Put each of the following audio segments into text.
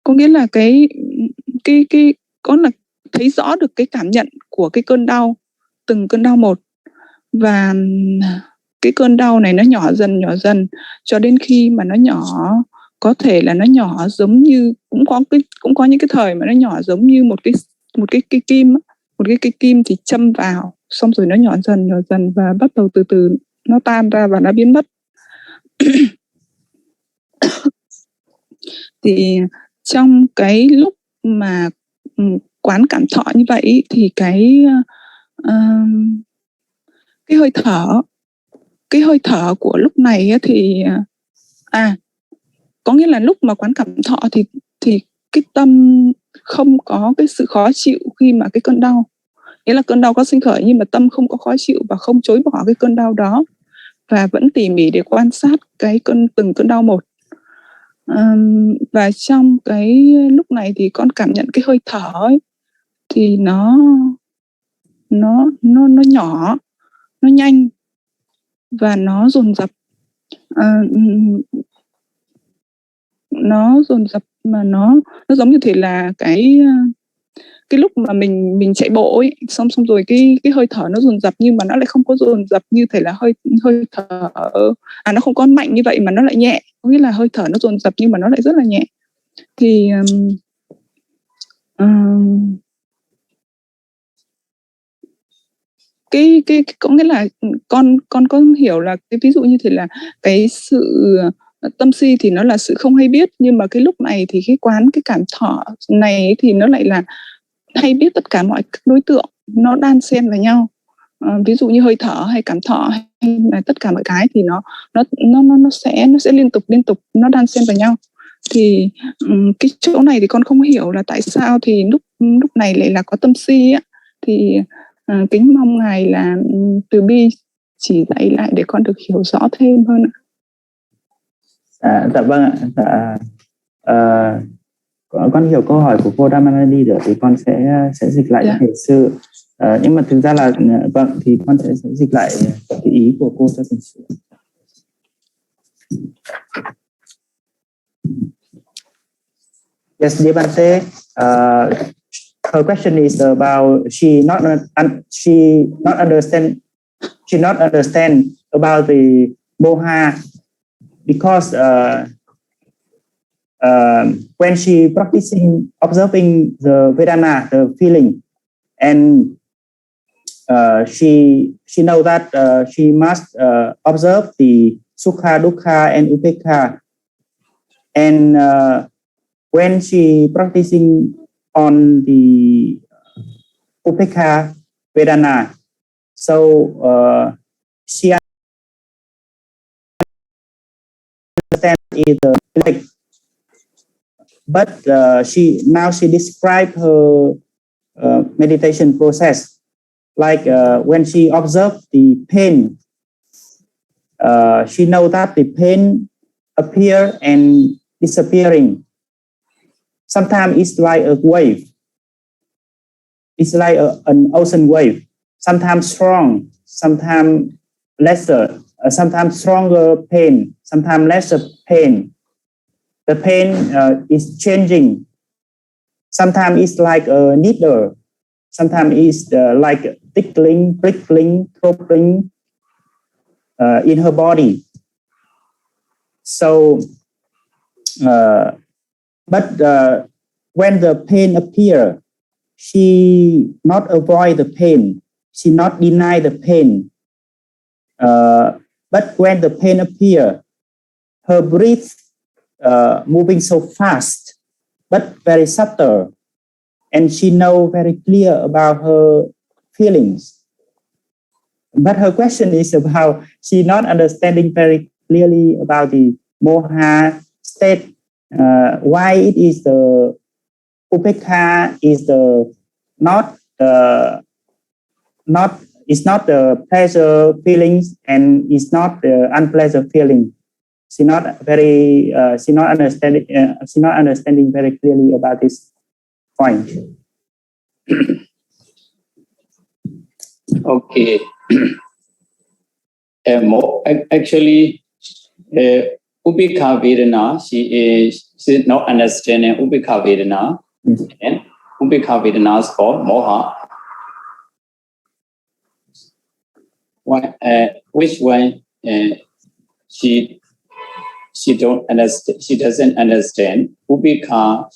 có nghĩa là có là thấy rõ được cái cảm nhận của cái cơn đau, từng cơn đau một, và cái cơn đau này nó nhỏ dần cho đến khi mà nó nhỏ, có thể là nó nhỏ giống như, cũng có những cái thời mà nó nhỏ giống như một cái kim, một cái cây kim thì châm vào, xong rồi nó nhỏ dần và bắt đầu từ từ nó tan ra và nó biến mất. Thì trong cái lúc mà quán cảm thọ như vậy thì cái hơi thở của lúc này thì có nghĩa là lúc mà quán cảm thọ thì cái tâm không có cái sự khó chịu khi mà cái cơn đau, nghĩa là cơn đau có sinh khởi nhưng mà tâm không có khó chịu và không chối bỏ cái cơn đau đó, và vẫn tỉ mỉ để quan sát từng cơn đau một. Và trong cái lúc này thì con cảm nhận cái hơi thở ấy, thì nó nhỏ, nó nhanh và nó dồn dập. Nó dồn dập mà nó giống như thể là cái lúc mà mình chạy bộ ấy, xong rồi cái hơi thở nó dồn dập nhưng mà nó lại không có dồn dập như thể là hơi thở, nó không có mạnh như vậy mà nó lại nhẹ, có nghĩa là hơi thở nó dồn dập nhưng mà nó lại rất là nhẹ. Thì cái có nghĩa là con có hiểu là cái ví dụ như thế là cái sự tâm si thì nó là sự không hay biết, nhưng mà cái lúc này thì cái cảm thọ này thì nó lại là hay biết tất cả mọi các đối tượng, nó đan xen vào nhau. Ví dụ như hơi thở hay cảm thọ hay là tất cả mọi cái thì nó sẽ liên tục nó đan xen vào nhau. Thì cái chỗ này thì con không hiểu là tại sao thì lúc này lại là có tâm si á. Thì kính mong ngài là từ bi chỉ dạy lại để con được hiểu rõ thêm hơn ạ. Dạ vâng ạ. Con hiểu câu hỏi của cô Dhammanadi rồi thì con sẽ dịch lại cho thầy sư. Nhưng mà thực ra là vâng, thì con sẽ dịch lại cái ý của cô cho thầy sư. Yes, Devante, her question is about she not understand about the moha, because when she observing the Vedana, the feeling, and she know that she must observe the sukha, dukkha, and upekha, and when she practicing on the upekha Vedana, so she understand is the like, but she described her meditation process like when she observed the pain, she know that the pain appear and disappearing. Sometimes it's like a wave. It's like an ocean wave. Sometimes strong, sometimes lesser. Sometimes stronger pain, sometimes lesser pain. The pain is changing. Sometimes it's like a needle. Sometimes it's like tickling, prickling, throbbing in her body. So, but when the pain appear, she not avoid the pain. She not deny the pain. But when the pain appear, her breath moving so fast, but very subtle, and she know very clear about her feelings. But her question is about she not understanding very clearly about the moha state. Why it is the upekha is the it's not the pleasure feelings and it's not the unpleasant feeling. She not understanding very clearly about this point. Okay. Actually, Upekha Vedana, she's not understanding Upekha Vedana, and Upekha Vedana is called Moha. Which one she don't understand? She doesn't understand Upekha.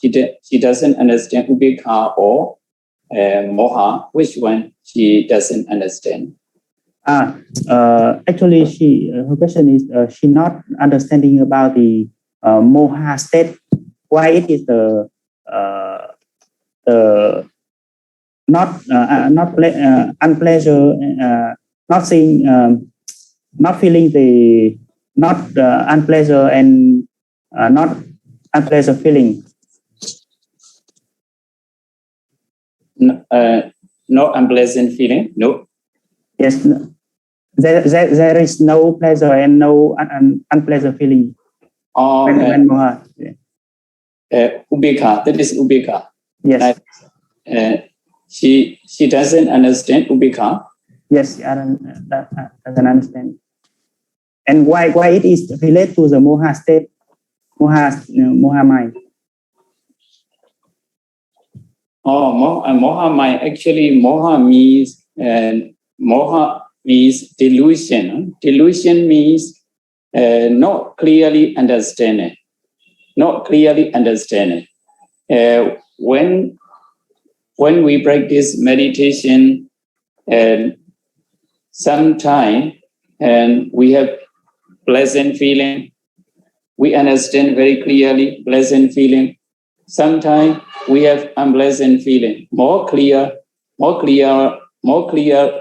She doesn't understand Upekha or Moha. Which one she doesn't understand? Actually, her question is she not understanding about the Moha state. Why it is the unpleasure, not seeing, not feeling the unpleasure and not unpleasant feeling. No unpleasant feeling. No. Yes. There is no pleasure and no unpleasant feeling. When Moha. Ubekha. That is Ubekha. Yes. She doesn't understand Ubekha. Yes, doesn't understand. And why it is related to the Moha state, Moha mind? Moha mind. Actually, Moha means delusion. Delusion means not clearly understanding. Not clearly understanding. When we practice meditation, and sometimes and we have pleasant feeling, we understand very clearly pleasant feeling. Sometimes we have unpleasant feeling, more clear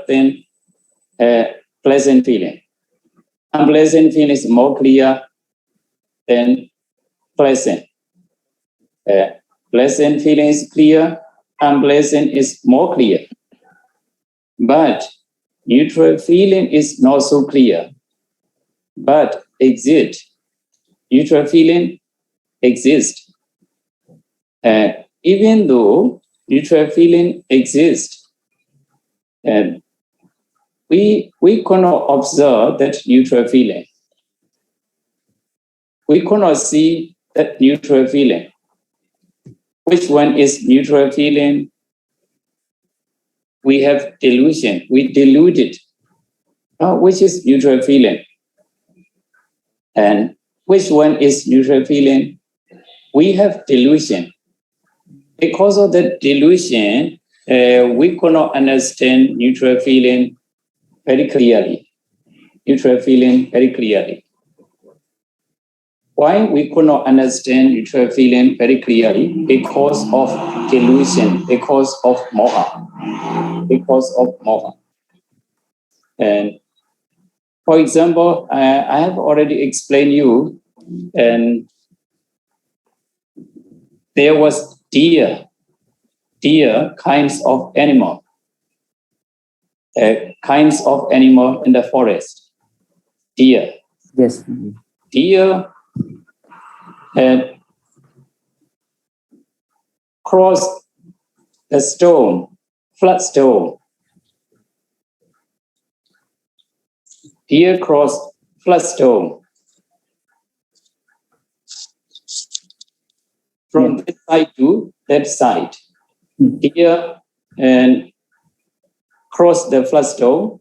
than pleasant feeling. Unpleasant feeling is more clear than pleasant. Pleasant feeling is clear, unpleasant is more clear. But neutral feeling is not so clear, but exists. Neutral feeling exists. Even though neutral feeling exists, we cannot observe that neutral feeling. We cannot see that neutral feeling. Which one is neutral feeling? We have delusion. We delude it. Which is neutral feeling? And which one is neutral feeling? We have delusion. Because of the delusion, we cannot understand neutral feeling very clearly. Neutral feeling very clearly. Why we could not understand neutral feeling very clearly? Because of delusion, because of moha. Because of moha. And for example, I have already explained you, and there was deer kinds of animal, kinds of animal in the forest. Deer. Yes. Deer had crossed the stone, flat stone. Deer crossed flat stone. From this side to that side. Deer and cross the flat stone.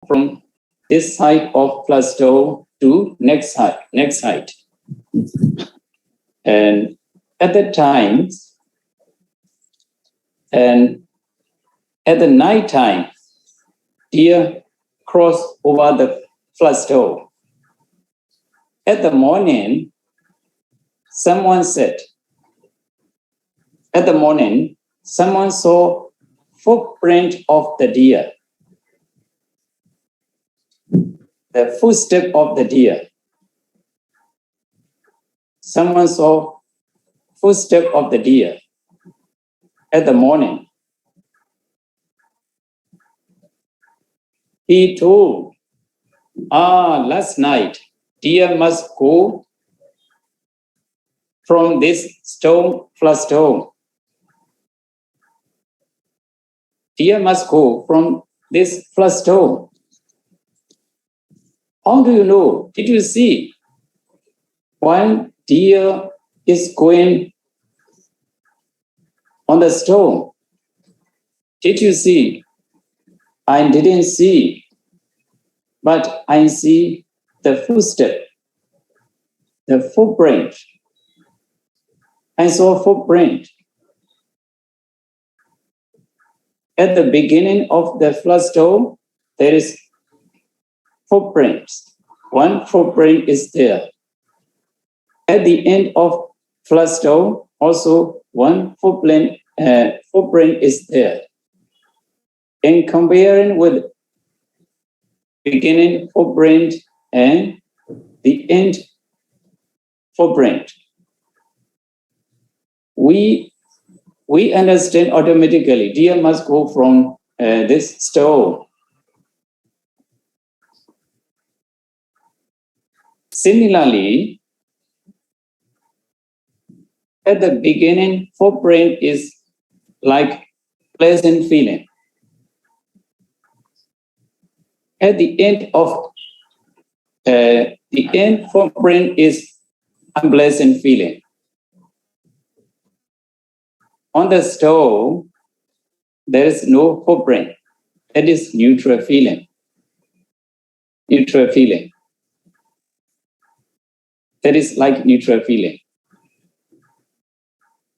From this side of flat stone to next side. And at that time, and at the night time, deer cross over the flat stone. At the morning, someone said, at the morning, someone saw footprint of the deer. The footstep of the deer. Someone saw footstep of the deer at the morning. He told, last night, deer must go from this stone, flat stone. Deer must go from this flat stone. How do you know? Did you see? One deer is going on the stone. Did you see? I didn't see, but I see the footstep, the footprint. I saw footprint. At the beginning of the flood stone, there is footprints. One footprint is there. At the end of flood stone, also one footprint is there. In comparing with beginning footprint and the end footprint, we understand automatically deer must go from this stone. Similarly, at the beginning, footprint is like pleasant feeling. At the end of the end footprint is unpleasant feeling. On the stone, there is no footprint. That is neutral feeling. Neutral feeling. That is like neutral feeling.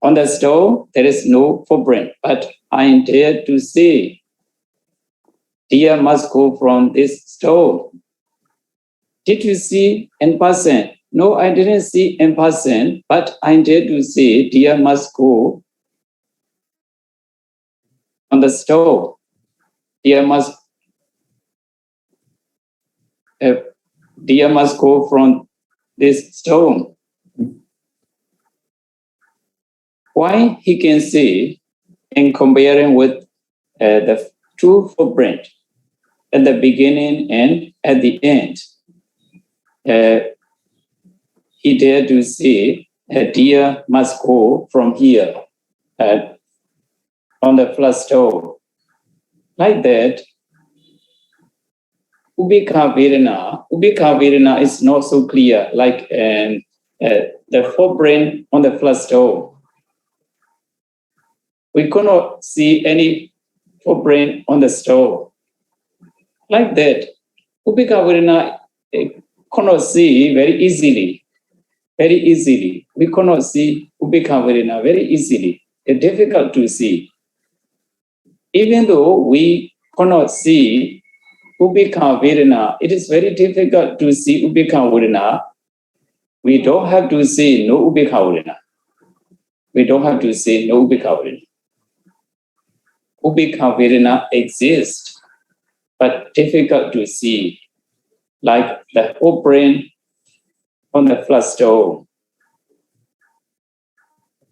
On the stone, there is no footprint, but I dare to say, deer must go from this stone. Did you see in person? No, I didn't see in person, but I dare to say, deer must go on the stone. Deer must go from this stone. Why he can see in comparing with the two footprint at the beginning and at the end, he dared to see a deer must go from here on the flood stone. Like that, Ubeka Vedana is not so clear like the footprint on the flood stone. We cannot see any footprint on the stone. Like that, Ubeka Vedana cannot see very easily. Very easily. We cannot see Ubeka Vedana very easily. It's difficult to see. Even though we cannot see Ubeka Vedana, it is very difficult to see Ubeka Vedana. We don't have to say no Ubeka Vedana. We don't have to say no Ubeka Vedana. Ubeka Vedana exists, but difficult to see, like the footprint on the flood stone.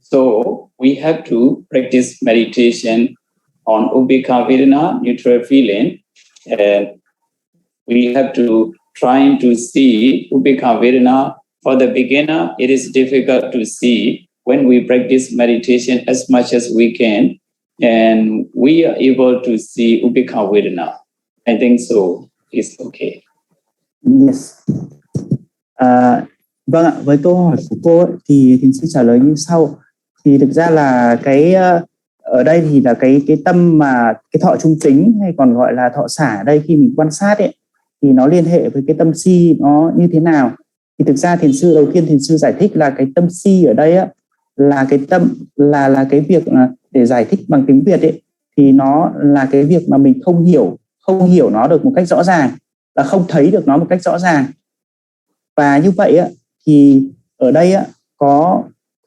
So we have to practice meditation on Ubeka Vedana, neutral feeling, and we have to try to see Ubeka Vedana. For the beginner, it is difficult to see. When we practice meditation as much as we can, and we are able to see Ubeka Vedana, I think so. It's okay. Yes. Vâng ạ, với câu hỏi của cô ấy, thì thiền sư trả lời như sau. Thì thực ra là cái ở đây thì là cái tâm mà cái thọ trung tính hay còn gọi là thọ xả ở đây khi mình quan sát ấy, thì nó liên hệ với cái tâm si nó như thế nào. Thì thực ra thiền sư đầu tiên thiền sư giải thích là cái tâm si ở đây á, là cái tâm là cái việc để giải thích bằng tiếng Việt ấy, thì nó là cái việc mà mình không hiểu nó được một cách rõ ràng, là không thấy được nó một cách rõ ràng. Và như vậy á, thì ở đây á, có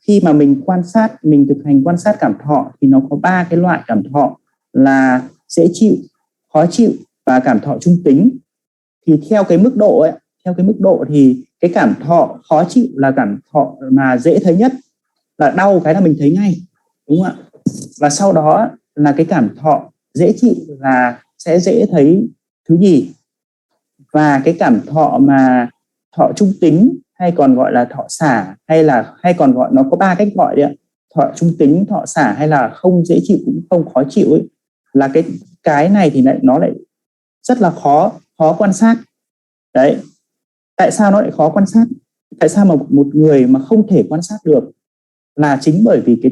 khi mà mình quan sát, mình thực hành quan sát cảm thọ thì nó có 3 cái loại cảm thọ là dễ chịu, khó chịu và cảm thọ trung tính. Thì theo cái mức độ thì cái cảm thọ khó chịu là cảm thọ mà dễ thấy nhất, là đau cái là mình thấy ngay, đúng không ạ? Và sau đó là cái cảm thọ dễ chịu là sẽ dễ thấy thứ nhì. Và cái cảm thọ mà thọ trung tính hay còn gọi là thọ xả, hay còn gọi, nó có 3 cách gọi đấy ạ. Thọ trung tính, thọ xả hay là không dễ chịu cũng không khó chịu ấy, là cái này thì nó lại rất là khó quan sát. Đấy, Tại sao nó lại khó quan sát? Tại sao mà một người mà không thể quan sát được? Là chính bởi vì cái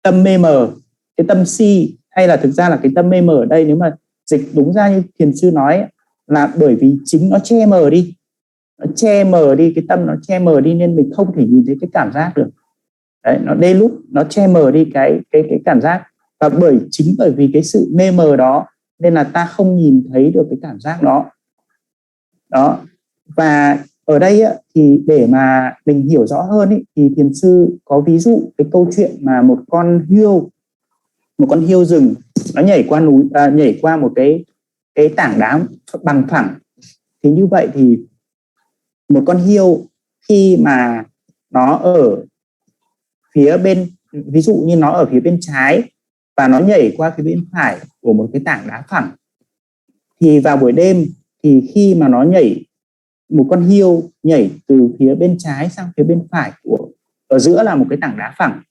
tâm mê mờ, cái tâm si, hay là thực ra là cái tâm mê mờ ở đây, nếu mà dịch đúng ra như thiền sư nói là bởi vì chính nó che mờ đi, nó che mờ đi, cái tâm nó che mờ đi nên mình không thể nhìn thấy cái cảm giác được. Đấy, nó đôi lúc nó che mờ đi cái cảm giác, và chính bởi vì cái sự mê mờ đó nên là ta không nhìn thấy được cái cảm giác đó. Đó. Và ở đây thì để mà mình hiểu rõ hơn thì thiền sư có ví dụ cái câu chuyện mà một con hươu rừng nó nhảy qua nhảy qua một cái tảng đá bằng phẳng. Thì như vậy thì một con hươu khi mà nó ở phía bên, ví dụ như nó ở phía bên trái và nó nhảy qua phía bên phải của một cái tảng đá phẳng, thì vào buổi đêm thì khi mà nó nhảy, một con hươu nhảy từ phía bên trái sang phía bên phải ở giữa là một cái tảng đá phẳng,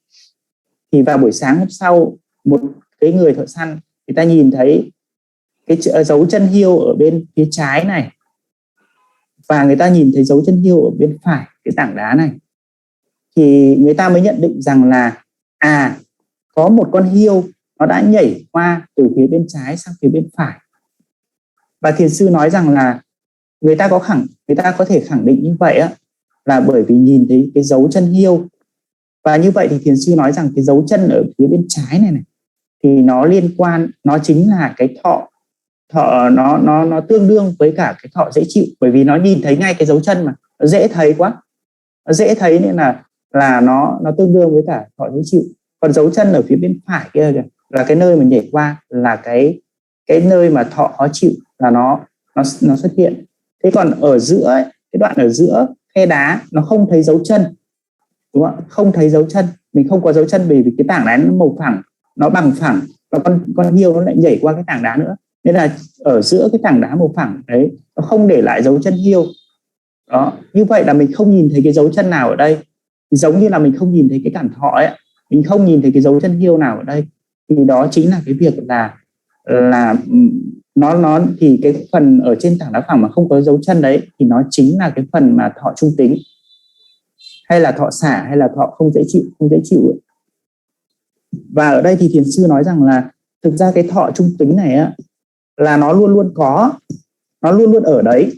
thì vào buổi sáng hôm sau, một cái người thợ săn người ta nhìn thấy cái dấu chân hươu ở bên phía trái này, và người ta nhìn thấy dấu chân hươu ở bên phải cái tảng đá này, thì người ta mới nhận định rằng là có một con hươu nó đã nhảy qua từ phía bên trái sang phía bên phải. Và thiền sư nói rằng là người ta có thể khẳng định như vậy là bởi vì nhìn thấy cái dấu chân hươu. Và như vậy thì thiền sư nói rằng cái dấu chân ở phía bên trái này thì nó liên quan, nó chính là cái thọ nó tương đương với cả cái thọ dễ chịu, bởi vì nó nhìn thấy ngay cái dấu chân mà nó dễ thấy quá, nó dễ thấy nên là nó tương đương với cả thọ dễ chịu. Còn dấu chân ở phía bên phải kia kìa, là cái nơi mà nhảy qua, là cái nơi mà thọ khó chịu, là nó xuất hiện. Thế còn ở giữa cái đoạn ở giữa khe đá nó không thấy dấu chân, đúng không? Không thấy dấu chân, mình không có dấu chân bởi vì cái tảng đá nó màu phẳng, nó bằng phẳng, và con hươu nó lại nhảy qua cái tảng đá nữa, nên là ở giữa cái tảng đá màu phẳng đấy nó không để lại dấu chân hươu. Đó, như vậy là mình không nhìn thấy cái dấu chân nào ở đây, thì giống như là mình không nhìn thấy cái cảm thọ ấy, mình không nhìn thấy cái dấu chân hươu nào ở đây, thì đó chính là cái việc là nó thì cái phần ở trên tảng đá phẳng mà không có dấu chân đấy thì nó chính là cái phần mà thọ trung tính, hay là thọ xả, hay là thọ không dễ chịu ấy. Và ở đây thì thiền sư nói rằng là thực ra cái thọ trung tính này là nó luôn luôn có, nó luôn luôn ở đấy,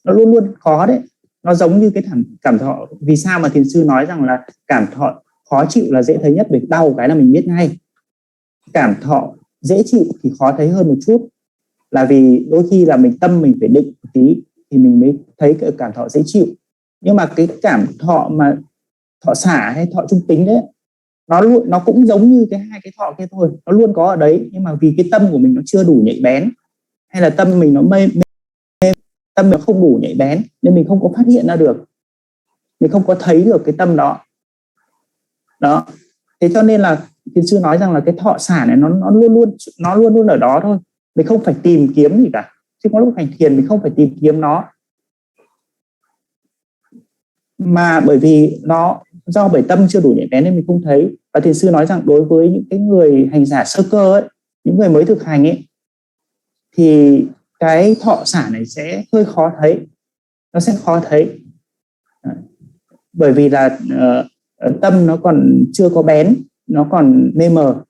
nó luôn luôn có đấy. Nó giống như cái cảm thọ. Vì sao mà thiền sư nói rằng là cảm thọ khó chịu là dễ thấy nhất? Vì đau cái là mình biết ngay. Cảm thọ dễ chịu thì khó thấy hơn một chút, là vì đôi khi là tâm mình phải định một tí thì mình mới thấy cái cảm thọ dễ chịu. Nhưng mà cái cảm thọ mà thọ xả hay thọ trung tính đấy, nó cũng giống như hai cái thọ kia thôi, nó luôn có ở đấy, nhưng mà vì cái tâm của mình nó chưa đủ nhạy bén, hay là tâm mình nó tâm nó không đủ nhạy bén nên mình không có phát hiện ra được, mình không có thấy được cái tâm đó. Đó. Thế cho nên là thiền sư nói rằng là cái thọ xả này nó luôn luôn ở đó thôi, mình không phải tìm kiếm gì cả. Chứ có lúc hành thiền mình không phải tìm kiếm nó, mà bởi vì bởi tâm chưa đủ nhạy bén nên mình không thấy. Và thiền sư nói rằng đối với những cái người hành giả sơ cơ ấy, những người mới thực hành ấy, thì cái thọ xả này sẽ hơi khó thấy, nó sẽ khó thấy, bởi vì là tâm nó còn chưa có bén, nó còn mê mờ,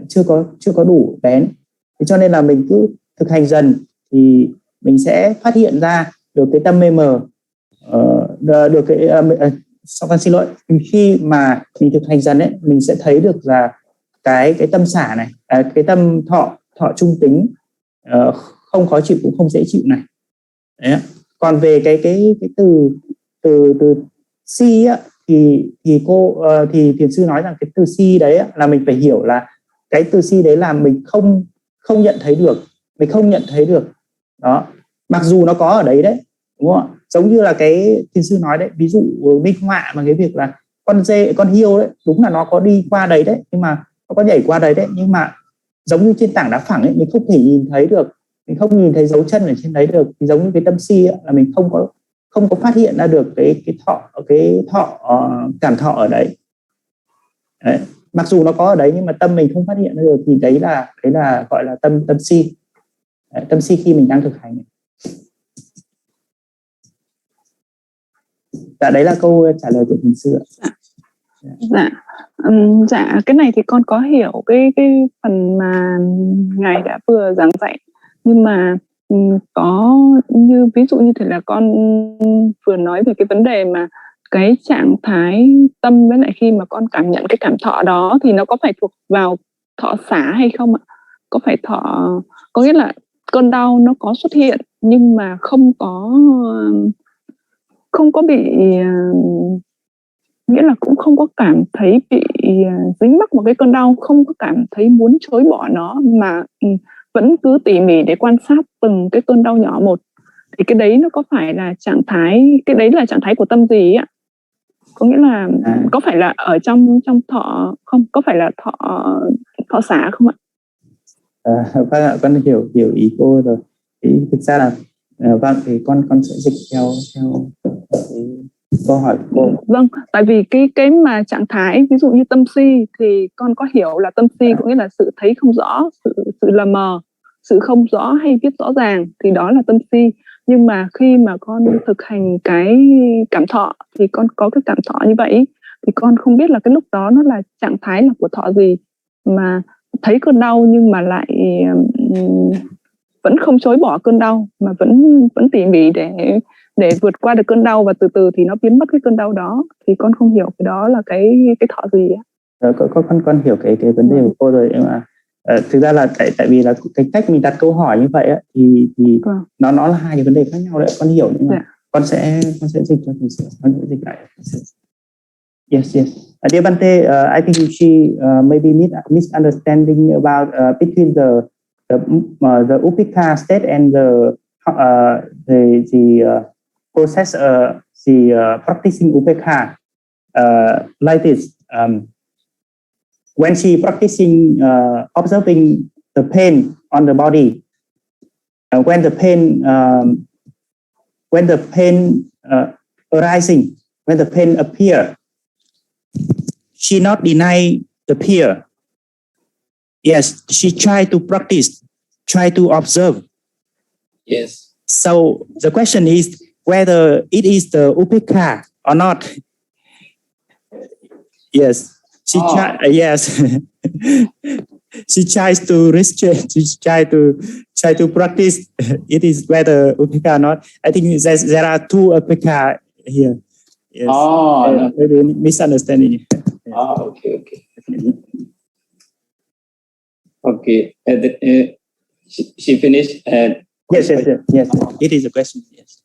chưa có đủ bén. Thế cho nên là mình cứ thực hành dần thì mình sẽ phát hiện ra được cái tâm mê mờ, được cái xin lỗi, khi mà mình thực hành dần ấy, mình sẽ thấy được là cái tâm xả này, cái tâm thọ trung tính, không khó chịu cũng không dễ chịu này. Đấy. Còn về cái từ si á, thì thiền sư nói rằng cái từ si đấy là mình phải hiểu là cái từ si đấy là mình không nhận thấy được, mình không nhận thấy được đó, mặc dù nó có ở đấy đấy, đúng không ạ? Giống như là cái thiền sư nói đấy, ví dụ minh họa mà cái việc là con hươu đấy, đúng là nó có đi qua đấy đấy, nhưng mà nó có nhảy qua đấy đấy, nhưng mà giống như trên tảng đá phẳng ấy, mình không thể nhìn thấy được, mình không nhìn thấy dấu chân ở trên đấy được. Thì giống như cái tâm si ấy, là mình không có phát hiện ra được cái thọ cảm thọ ở đấy. Đấy. Mặc dù nó có ở đấy nhưng mà tâm mình không phát hiện ra được, thì đấy là gọi là tâm si. Đấy, tâm si khi mình đang thực hành. Dạ, đấy là câu trả lời của thiền sư. Dạ, cái này thì con có hiểu cái phần mà ngài đã vừa giảng dạy, nhưng mà có như ví dụ như thế là con vừa nói về cái vấn đề mà cái trạng thái tâm với lại khi mà con cảm nhận cái cảm thọ đó thì nó có phải thuộc vào thọ xả hay không ạ? Có phải có nghĩa là cơn đau nó có xuất hiện nhưng mà không có bị, nghĩa là cũng không có cảm thấy bị dính mắc vào cái cơn đau, không có cảm thấy muốn chối bỏ nó, mà vẫn cứ tỉ mỉ để quan sát từng cái cơn đau nhỏ một. Thì cái đấy nó có phải là trạng thái, cái đấy là trạng thái của tâm gì ạ? Có nghĩa là có phải là ở trong thọ không? Có phải là thọ xả không ạ? Vâng ạ, con hiểu ý cô rồi. Thì thực ra là vâng, thì con sẽ dịch theo cái câu hỏi của cô. Vâng, tại vì cái mà trạng thái ví dụ như tâm si thì con có hiểu là tâm si có nghĩa là sự thấy không rõ, sự lờ mờ, sự không rõ hay biết rõ ràng, thì đó là tâm si. Nhưng mà khi mà con thực hành cái cảm thọ thì con có cái cảm thọ như vậy, thì con không biết là cái lúc đó nó là trạng thái là của thọ gì mà thấy cơn đau nhưng mà lại vẫn không chối bỏ cơn đau, mà vẫn tỉ mỉ để vượt qua được cơn đau, và từ từ thì nó biến mất cái cơn đau đó. Thì con không hiểu cái đó là cái thọ gì á. Con hiểu cái vấn đề của cô rồi, nhưng mà thực ra là tại vì là cái cách mình đặt câu hỏi như vậy á, thì nó là hai cái vấn đề khác nhau đấy. Con hiểu, nhưng mà con sẽ dịch cho thầy sửa, con sẽ dịch lại. Yes. Dear Bante, I think she maybe misunderstanding about between the upeka state and the process, practicing upeka like this. When she practicing observing the pain on the body, when the pain arising, when the pain appear, she not deny the fear. Yes, she try to practice, try to observe. Yes. So the question is whether it is the upeka or not. Yes, she yes. She tries to restrain. She try to practice. It is whether upeka or not. I think there are two upeka here. Yes. No. Misunderstanding. Okay. Okay. She finished. Yes. It is a question. Yes.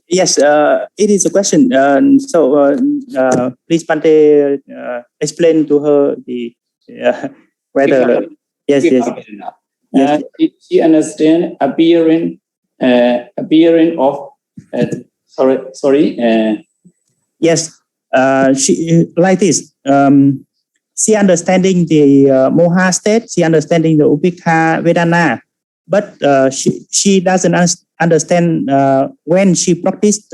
Yes, it is a question. So please, Bante, explain to her the whether. Yes. She understand appearing of. Sorry. Yes. She like this. She understanding the moha state. She understanding the upeka vedana, but she doesn't understand when she practiced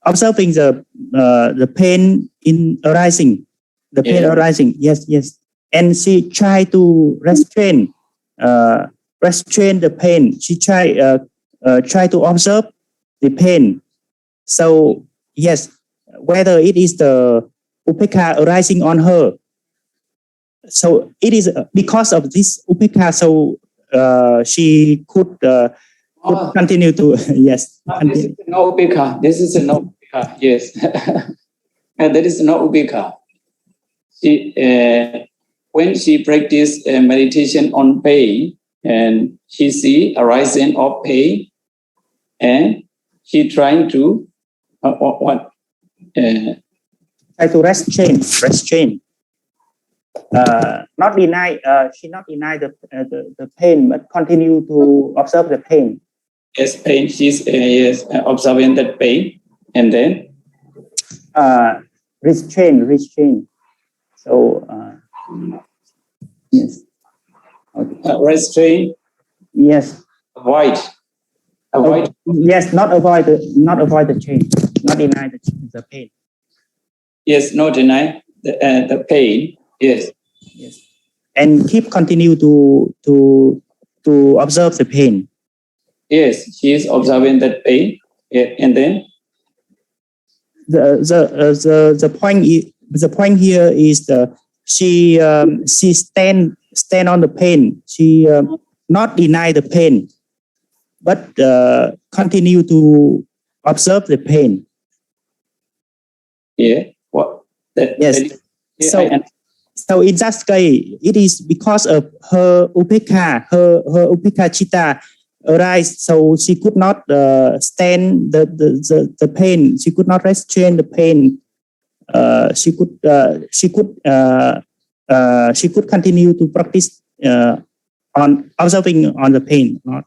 observing the pain in arising. The pain arising. Yes. And she try to restrain the pain. She try to observe the pain. So yes, whether it is the upeka arising on her. So it is because of this upeka. So she could continue to yes. This is no upeka. This is no upeka. Yes, and that is no upeka. She when she practice meditation on pain, and she see arising of pain, and she trying to try to restrain. Not deny. She not deny the pain, but continue to observe the pain. Yes, pain. She's observing that pain, and then restrain. So yes. Okay. Restrain. Yes. Avoid. Yes, not avoid the change. Not deny the pain. Yes, not deny the pain. Yes. and continue to observe the pain. Yes, she is observing that pain, and then the point here is she stand on the pain. She not deny the pain, but continue to observe the pain. Yeah. What? Yes. So in that case, it is because of her upekha, her upekha chitta arise. So she could not stand the pain. She could not restrain the pain. She could continue to practice on observing on the pain. Not.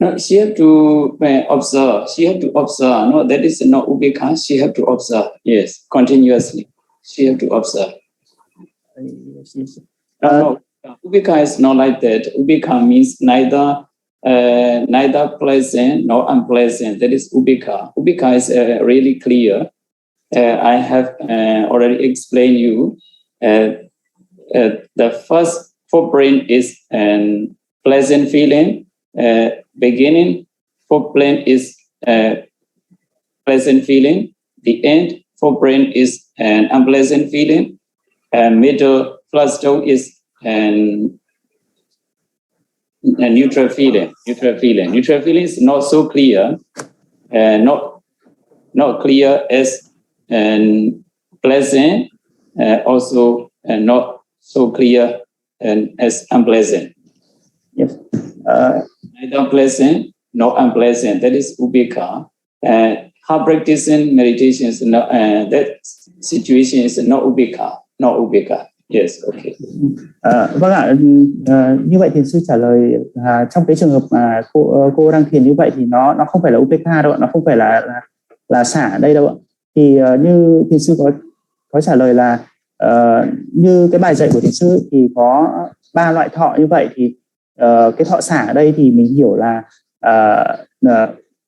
No, she have to observe. She have to observe. No, that is not ubekha. She have to observe. Yes, continuously. She have to observe. No, ubekha is not like that. Ubekha means neither pleasant nor unpleasant. That is ubekha. Ubekha is really clear. I have already explained you. The first forebrain is an pleasant feeling. Beginning forebrain is pleasant feeling. The end forebrain is an unpleasant feeling. Middle flush is a neutral feeling. Neutral feeling is not so clear. Not clear as pleasant. Also not so clear as unpleasant. Yes. Neither pleasant nor unpleasant. That is ubekha. How practicing meditation is not, that situation is not ubekha. Not ubekha. Yes, okay. Vâng ạ, như vậy thiền sư trả lời trong cái trường hợp mà cô đang thiền như vậy thì nó không phải là upekha đâu ạ, nó không phải là xả ở đây đâu ạ. Thì như thiền sư có trả lời là như cái bài dạy của thiền sư thì có 3 loại thọ như vậy, thì cái thọ xả ở đây thì mình hiểu là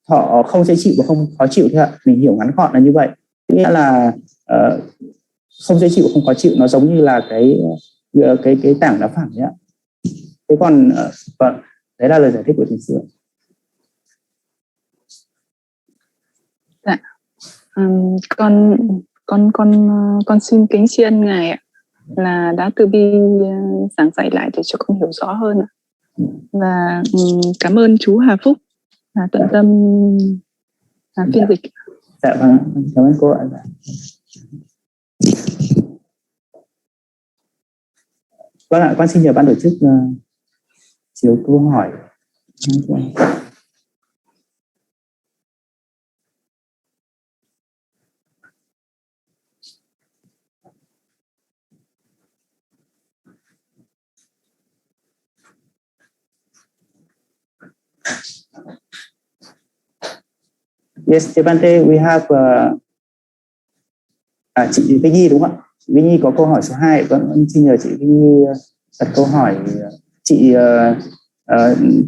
thọ không dễ chịu và không khó chịu thôi ạ. Mình hiểu ngắn gọn là như vậy. Nghĩa là không dễ chịu, không khó chịu, nó giống như là cái tảng đá phẳng đấy ạ. Thế còn vâng, đấy là lời giải thích của thiền sư. Dạ. Con xin kính tri ân ngài ạ, là đã từ bi giảng dạy lại để cho con hiểu rõ hơn ạ. Và cảm ơn chú Hà Phúc là tận tâm phiên dịch. Dạ vâng, cảm ơn cô ạ. Vâng ạ, con xin nhờ ban tổ chức chiếu câu hỏi. Yes, Devante, we have chị Vinh Nhi đúng không ạ? Chị Vinh Nhi có câu hỏi số 2. Con xin nhờ chị Vinh Nhi đặt câu hỏi. Chị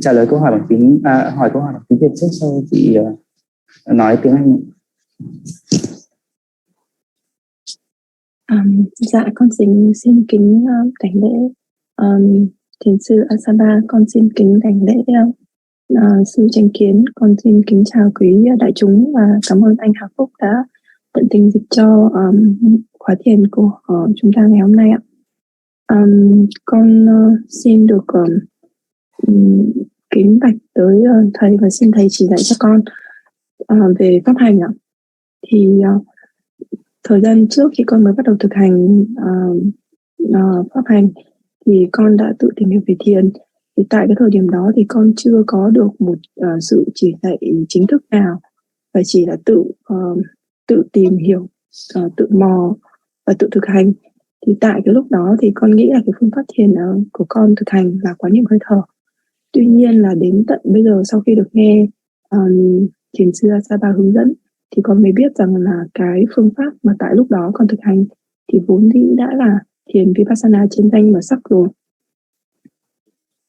trả lời câu hỏi bằng tiếng hỏi câu hỏi bằng tiếng Việt trước, sau chị nói tiếng Anh. Dạ, con xin kính đảnh lễ thiền sư Asaba, con xin kính đảnh lễ sư Chánh Kiến, con xin kính chào quý đại chúng và cảm ơn anh Hà Phúc đã tận tình dịch cho khóa thiền của chúng ta ngày hôm nay ạ. Con xin được kính bạch tới thầy và xin thầy chỉ dạy cho con về pháp hành ạ. Thì thời gian trước khi con mới bắt đầu thực hành pháp hành thì con đã tự tìm hiểu về thiền. Thì tại cái thời điểm đó thì con chưa có được một sự chỉ dạy chính thức nào, và chỉ là tự tìm hiểu, tự mò và tự thực hành. Thì tại cái lúc đó thì con nghĩ là cái phương pháp thiền của con thực hành là quán niệm hơi thở. Tuy nhiên là đến tận bây giờ, sau khi được nghe thiền sư Asaba hướng dẫn, thì con mới biết rằng là cái phương pháp mà tại lúc đó con thực hành thì vốn dĩ đã là thiền Vipassana trên danh và sắc rồi.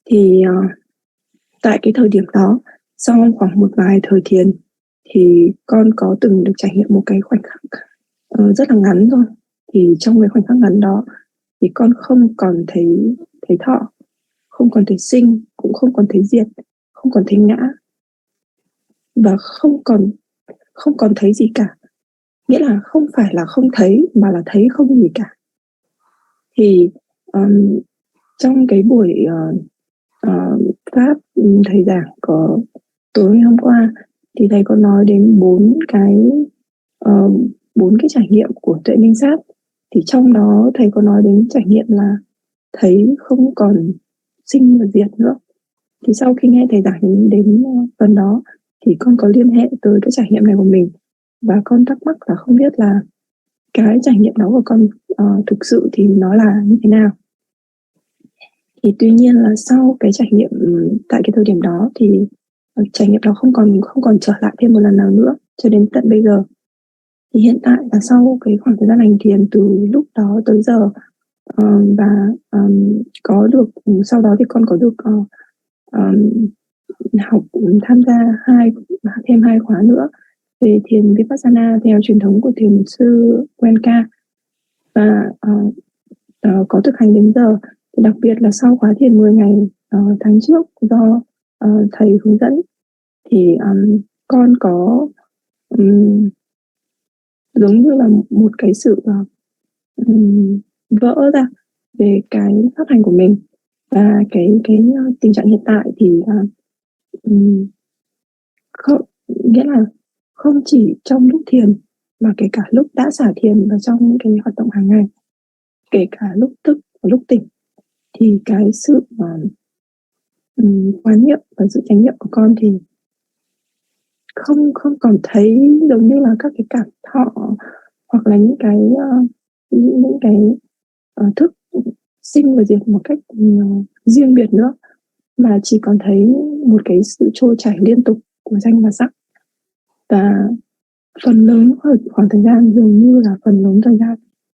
Thì tại cái thời điểm đó, sau khoảng một vài thời thiền, thì con có từng được trải nghiệm một cái khoảnh khắc rất là ngắn thôi. Thì trong cái khoảnh khắc ngắn đó thì con không còn thấy thọ, không còn thấy sinh, cũng không còn thấy diệt, không còn thấy ngã, và không còn thấy gì cả. Nghĩa là không phải là không thấy mà là thấy không gì cả. Thì trong cái buổi pháp thầy giảng có tối hôm qua thì thầy có nói đến 4 cái trải nghiệm của tuệ minh sát. Thì trong đó thầy có nói đến trải nghiệm là thấy không còn sinh và diệt nữa. Thì sau khi nghe thầy giảng đến phần đó thì con có liên hệ tới cái trải nghiệm này của mình, và con thắc mắc là không biết là cái trải nghiệm đó của con thực sự thì nó là như thế nào. Thì tuy nhiên là sau cái trải nghiệm tại cái thời điểm đó thì trải nghiệm đó không còn trở lại thêm một lần nào nữa cho đến tận bây giờ. Thì hiện tại là sau cái khoảng thời gian hành thiền từ lúc đó tới giờ, và có được, sau đó thì con có được học tham gia thêm 2 khóa nữa về thiền Vipassana theo truyền thống của thiền sư Wenka, và có thực hành đến giờ. Thì đặc biệt là sau khóa thiền 10 ngày tháng trước do thầy hướng dẫn thì con có giống như là một cái sự vỡ ra về cái pháp hành của mình, và cái tình trạng hiện tại thì nghĩa là không chỉ trong lúc thiền mà kể cả lúc đã xả thiền và trong những cái hoạt động hàng ngày, kể cả lúc thức và lúc tỉnh, thì cái sự quán niệm và sự chánh niệm của con thì không còn thấy giống như là các cái cảm thọ hoặc là những cái thức sinh và diệt một cách riêng biệt nữa, mà chỉ còn thấy một cái sự trôi chảy liên tục của danh và sắc. Và phần lớn khoảng thời gian, dường như là phần lớn thời gian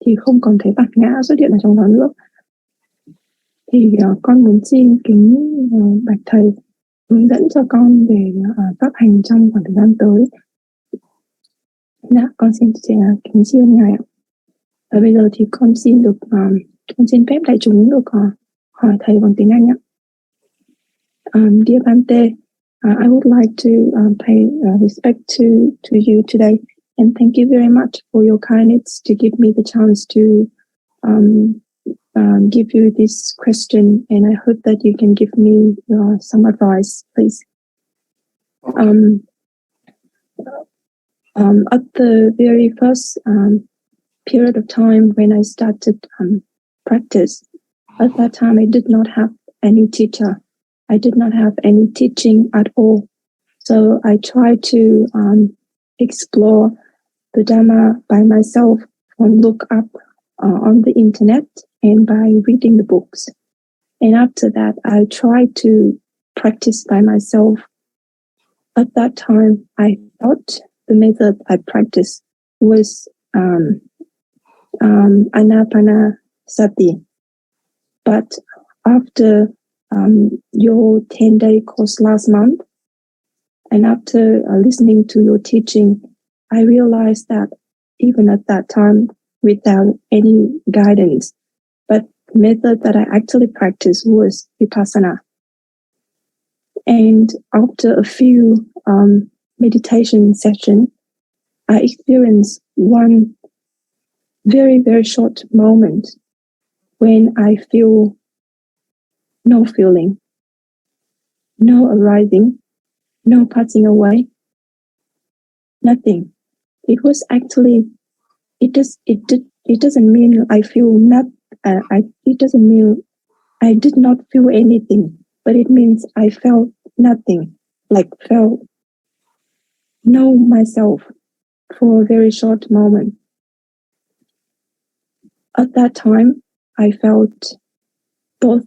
thì không còn thấy bản ngã xuất hiện ở trong đó nữa. Thì con muốn xin kính bạch thầy hướng dẫn cho con về pháp hành trong khoảng thời gian tới. Dạ, con xin kính tri ân ngài ạ. Và bây giờ thì con con xin phép đại chúng được hỏi thầy bằng tiếng Anh ạ. Dear Bante, I would like to pay respect to you today, and thank you very much for your kindness to give me the chance to give you this question, and I hope that you can give me some advice, please. At the very first period of time when I started practice, at that time I did not have any teacher. I did not have any teaching at all. So I tried to explore the Dhamma by myself, and look up on the internet and by reading the books. And after that, I tried to practice by myself. At that time, I thought the method I practiced was Anapanasati. But after your 10-day course last month, and after listening to your teaching, I realized that even at that time, without any guidance, but the method that I actually practiced was Vipassana. And after a few meditation sessions, I experienced one very, very short moment when I feel no feeling, no arising, no passing away, nothing. It was actually, it doesn't mean I feel not, it doesn't mean I did not feel anything, but it means I felt nothing, like felt know myself for a very short moment. At that time, I felt both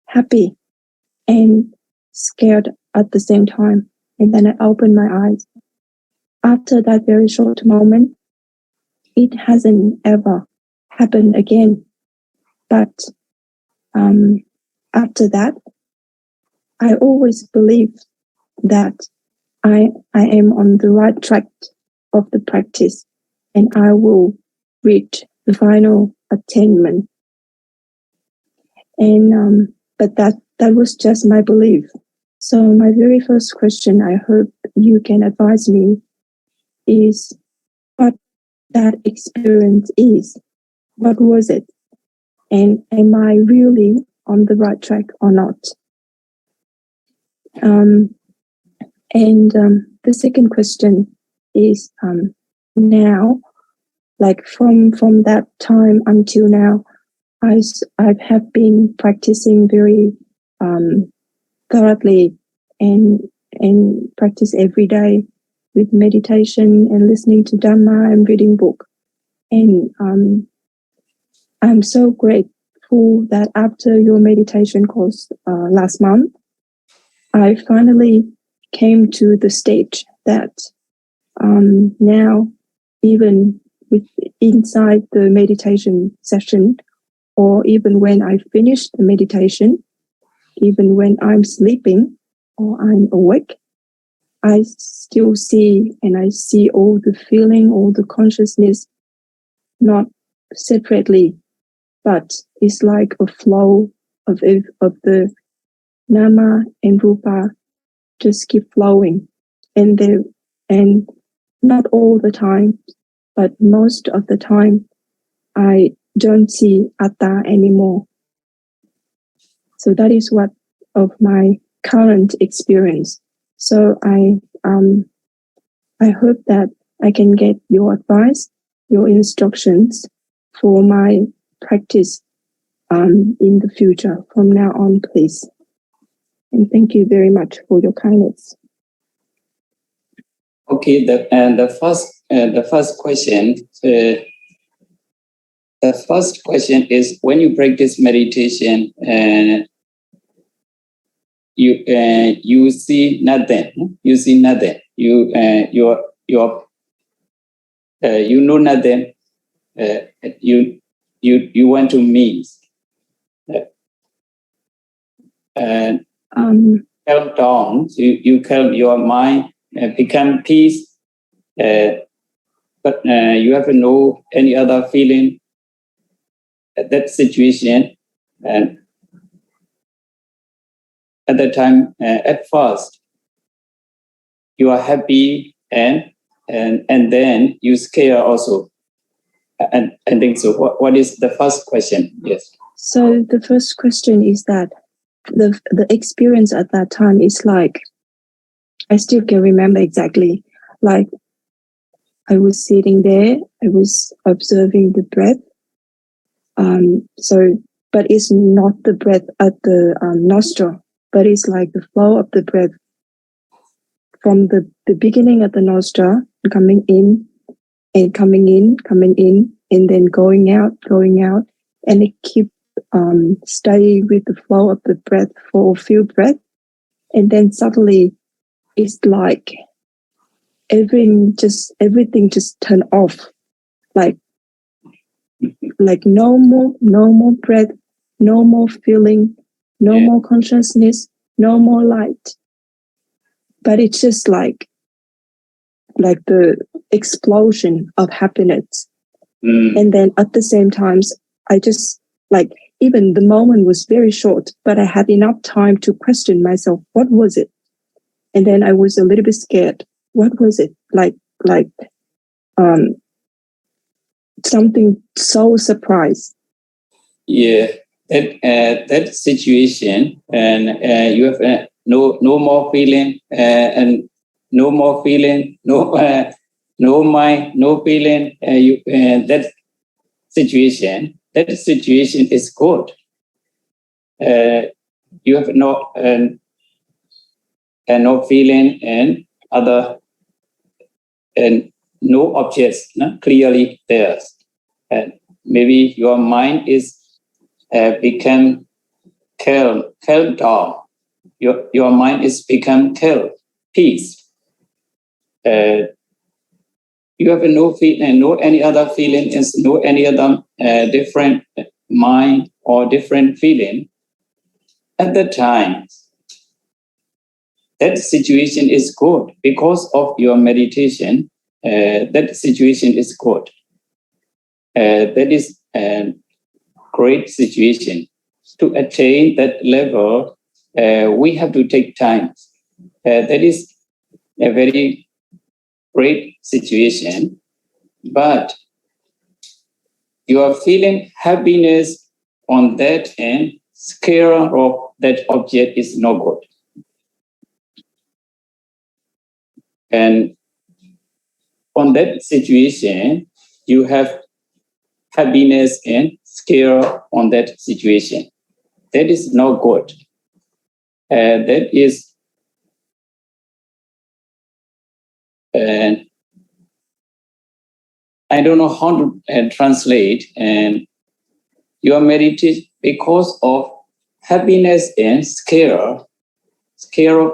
happy and scared at the same time. And then I opened my eyes. After that very short moment, it hasn't ever happened again. But after that, I always believed that I am on the right track of the practice, and I will reach the final attainment. and but that was just my belief. So my very first question, I hope you can advise me, is what that experience is. What was it? And am I really on the right track or not? The second question is now, like from that time until now, I have been practicing very thoroughly and practice every day with meditation and listening to Dhamma and reading book. And I'm so grateful that after your meditation course last month, I finally came to the stage that now, even with inside the meditation session, or even when I finish the meditation, even when I'm sleeping or I'm awake, I still see, and I see all the feeling, all the consciousness, not separately, but it's like a flow of the nama and rupa just keep flowing, and not all the time, but most of the time, I don't see atta anymore. So that is what of my current experience. So I hope that I can get your advice, your instructions for my practice in the future from now on, please. And thank you very much for your kindness. Okay, the first question. The first question is, when you practice meditation, you see nothing. You see nothing. You know nothing. You want to meet. And calm down. You calm your mind, become peace. But you have no any other feeling at that situation. And at the time, at first, you are happy and then you scare also. And I think so. What is the first question? Yes. So the first question is that the experience at that time is like, I still can remember exactly, like I was sitting there, I was observing the breath. But it's not the breath at the nostril, but it's like the flow of the breath from the beginning at the nostril, coming in and coming in, and then going out, and it keep stay with the flow of the breath for a few breaths, and then suddenly it's like everything just turn off, like no more breath, no more feeling, no more consciousness, no more light, but it's just like the explosion of happiness. And then at the same time, I just like, even the moment was very short, but I had enough time to question myself, what was it? And then I was a little bit scared. What was it? Like something so surprised. Yeah, that situation, and you have no more feeling, and no more feeling, no mind, no feeling. That situation is good. You have no feeling and other, and no objects clearly there. And maybe your mind is become calm down. Your mind is become calm, peace. You have no feeling, no any other feeling, is no any other different mind or different feeling. At the time, that situation is good because of your meditation. That situation is good. That is a great situation. to attain that level, we have to take time. That is a very great situation, but you are feeling happiness on that end, scare of that object is no good. And on that situation, you have happiness and scare on that situation. That is not good. That is I don't know how to translate. And your meditation, because of happiness and scare of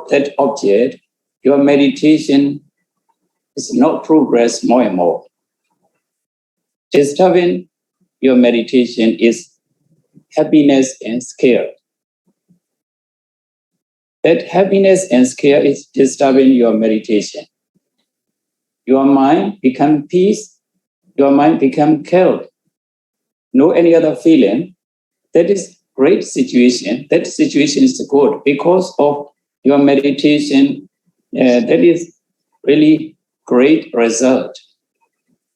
that object, your meditation is not progress more and more. Disturbing your meditation is happiness and scare. That happiness and scare is disturbing your meditation. Your mind become peace, your mind become calm. No any other feeling. That is great situation. That situation is good because of your meditation. That is really great result.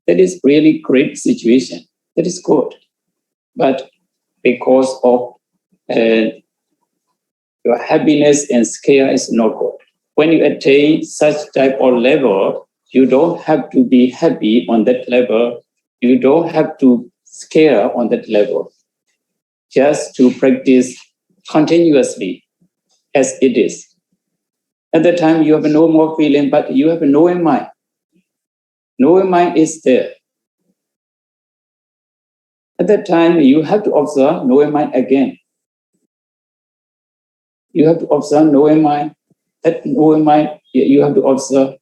That is really great situation. That is good. But because of your happiness and scare is not good. When you attain such type of level, you don't have to be happy on that level. You don't have to scare on that level. Just to practice continuously as it is. At that time, you have no more feeling, but you have a knowing mind. Knowing mind is there. At that time, you have to observe knowing mind again. You have to observe knowing mind. That knowing mind, you have to observe.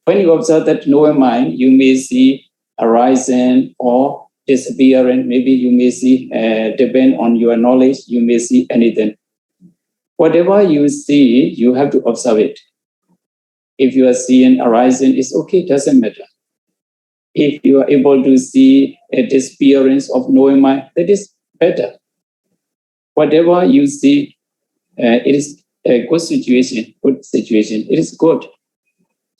When you observe that knowing mind, you may see arising or disappearing. Maybe you may see, depend on your knowledge, you may see anything. Whatever you see, you have to observe it. If you are seeing arising, it's okay, doesn't matter. If you are able to see a disappearance of knowing mind, that is better. Whatever you see, it is a good situation, it is good.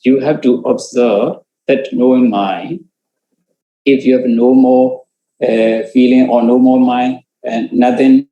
You have to observe that knowing mind. If you have no more feeling or no more mind and nothing,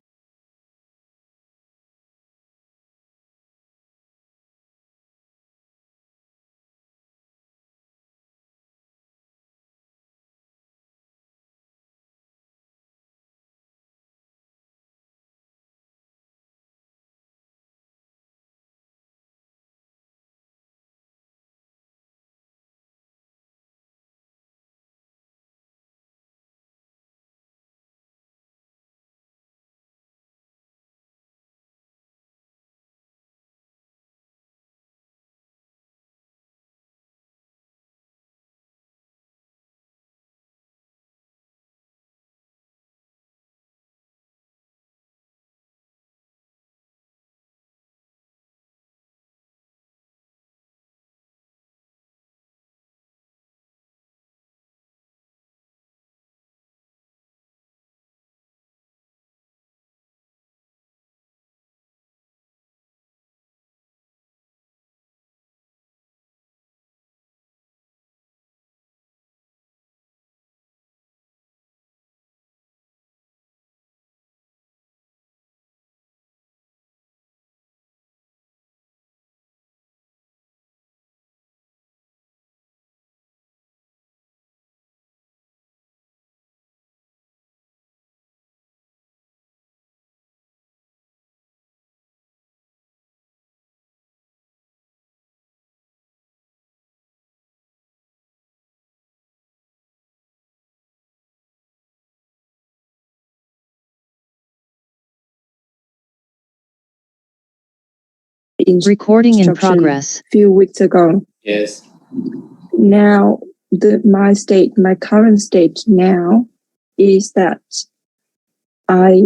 Recording in progress. Few weeks ago. yes. Now, my current state now is that I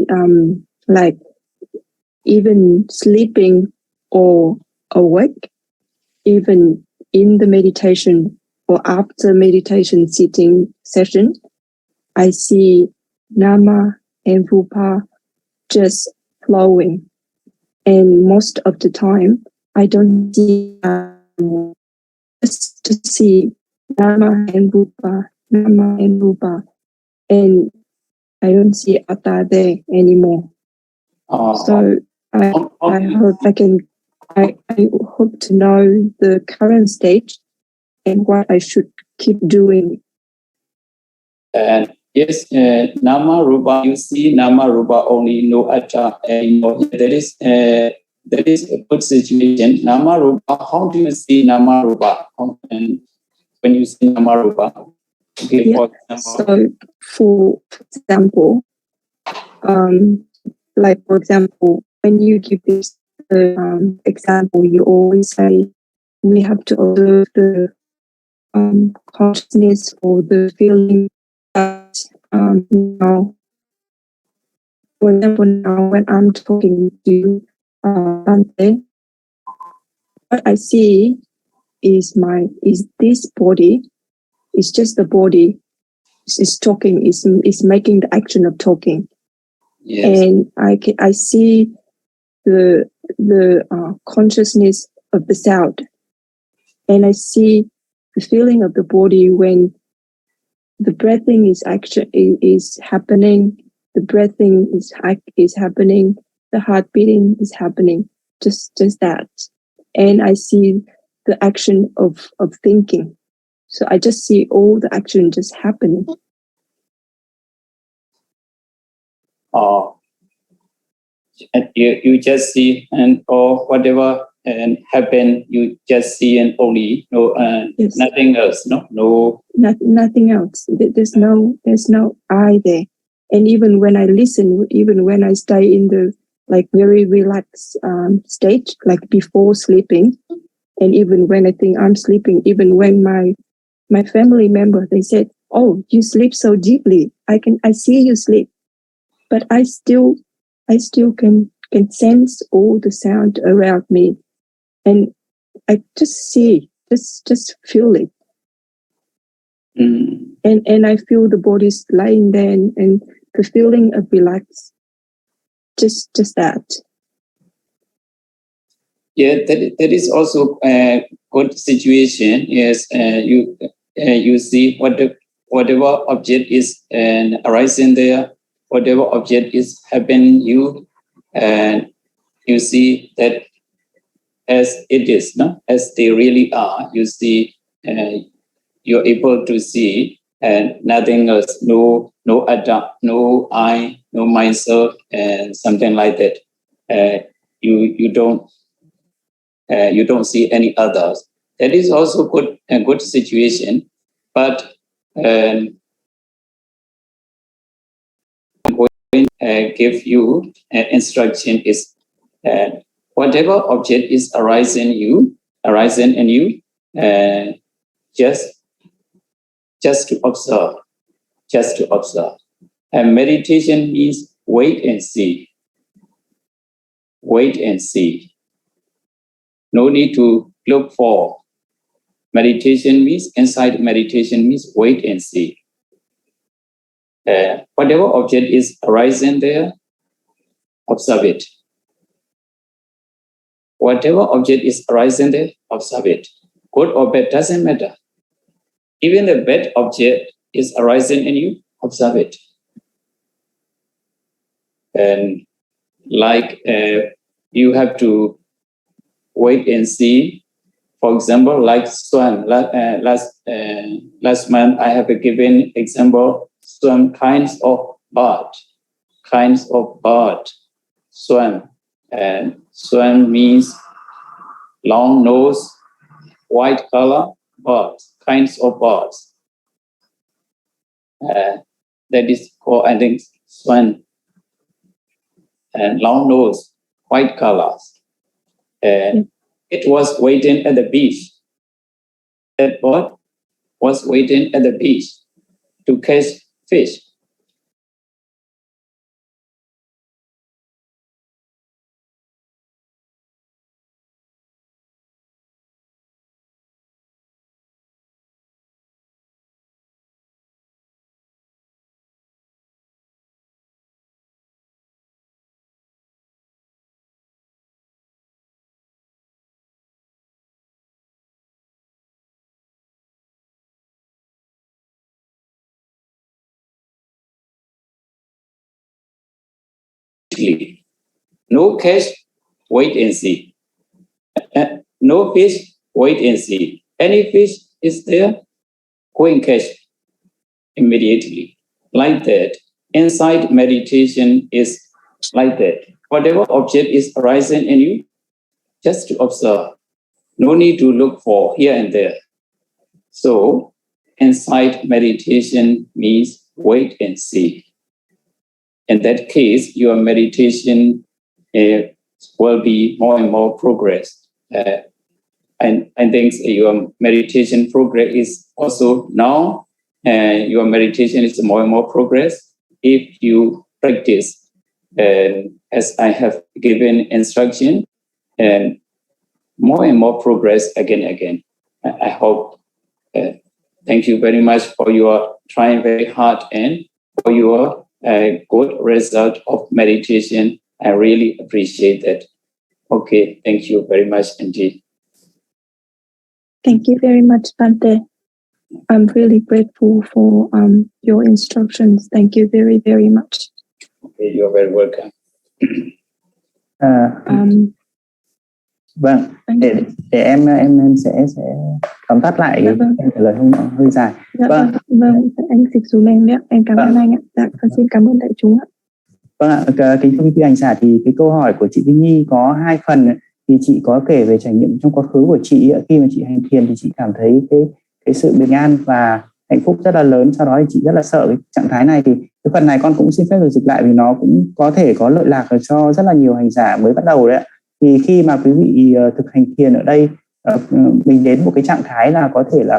like even sleeping or awake, even in the meditation or after meditation sitting session, I see Nama and Rupa just flowing. And most of the time, I don't see just to see Nama and Rupa, and I don't see Atta there anymore. So I hope I hope to know the current stage and what I should keep doing. Yes, Nama Rupa, you see Nama Rupa only, no Atta anymore. That is a good situation. Nama Rupa, how do you see Nama Rupa? And when you see Nama Rupa? Okay, yeah. So for example, like for example, when you give this example, you always say we have to observe the consciousness or the feeling that now, for example, now when I'm talking to Bante, what I see is this body. It's just the body is talking. Is making the action of talking. Yes. And I see the consciousness of the sound, and I see the feeling of the body when the breathing is happening. The breathing is happening. The heart beating is happening. Just that, and I see the action of thinking. So I just see all the action just happening. And you just see, and or whatever and happen, you just see and only, no, yes. Nothing else, nothing else. There's no I there. And even when I listen, even when I stay in the like very relaxed state, like before sleeping, and even when I think I'm sleeping, even when my family member, they said, "Oh, you sleep so deeply. I see you sleep," but I still can sense all the sound around me, and I just see, just feel it. And I feel the body's lying there, and the feeling of relax. Just that. Yeah, that is also a good situation. Yes, you see whatever object is arising there, whatever object is happening, you you see that as it is, as they really are. You see, you're able to see, and nothing else, no Atta, no I, no myself, and something like that. You don't see any others. That is also a good situation, but give you instruction is whatever object is arising in you, just to observe, And meditation means wait and see. No need to look for. Meditation means, inside meditation means wait and see. Whatever object is arising there, observe it. Whatever object is arising there, observe it. Good or bad doesn't matter. Even the bad object is arising in you, observe it. And like you have to wait and see. For example, like swan. Last month I have given example some kinds of bird. Swan. And swan means long nose, white color birds. Kinds of birds. That is called, I think, swan. And long nose, white colors. And it was waiting at the beach. That bird was waiting at the beach to catch fish. immediately. No catch, wait and see. No fish, wait and see. Any fish is there, go and catch immediately. Like that. Inside meditation is like that. Whatever object is arising in you, just to observe. No need to look for here and there. So, inside meditation means wait and see. In that case, your meditation will be more and more progress. And I think your meditation progress is also now, and your meditation is more and more progress if you practice. And as I have given instruction, and more progress again. I hope. Thank you very much for your trying very hard and for your good result of meditation. I really appreciate that. Okay, thank you very much indeed. Thank you very much, Bante. I'm really grateful for your instructions. Thank you very, very much. Okay, you're very welcome. Vâng, để em sẽ tóm tắt lại em trả lời không hơi dài. Vâng, anh dịch dùm em nhé. Em cảm ơn anh ạ. Dạ, con xin cảm ơn đại chúng ạ. Vâng ạ, kính thưa quý vị hành giả, thì cái câu hỏi của chị Vinh Nhi có hai phần. Thì chị có kể về trải nghiệm trong quá khứ của chị. Khi mà chị hành thiền thì chị cảm thấy cái sự bình an và hạnh phúc rất là lớn. Sau đó thì chị rất là sợ cái trạng thái này. Thì cái phần này con cũng xin phép được dịch lại, vì nó cũng có thể có lợi lạc cho rất là nhiều hành giả mới bắt đầu đấy ạ. Thì khi mà quý vị thực hành thiền ở đây, mình đến một cái trạng thái là có thể là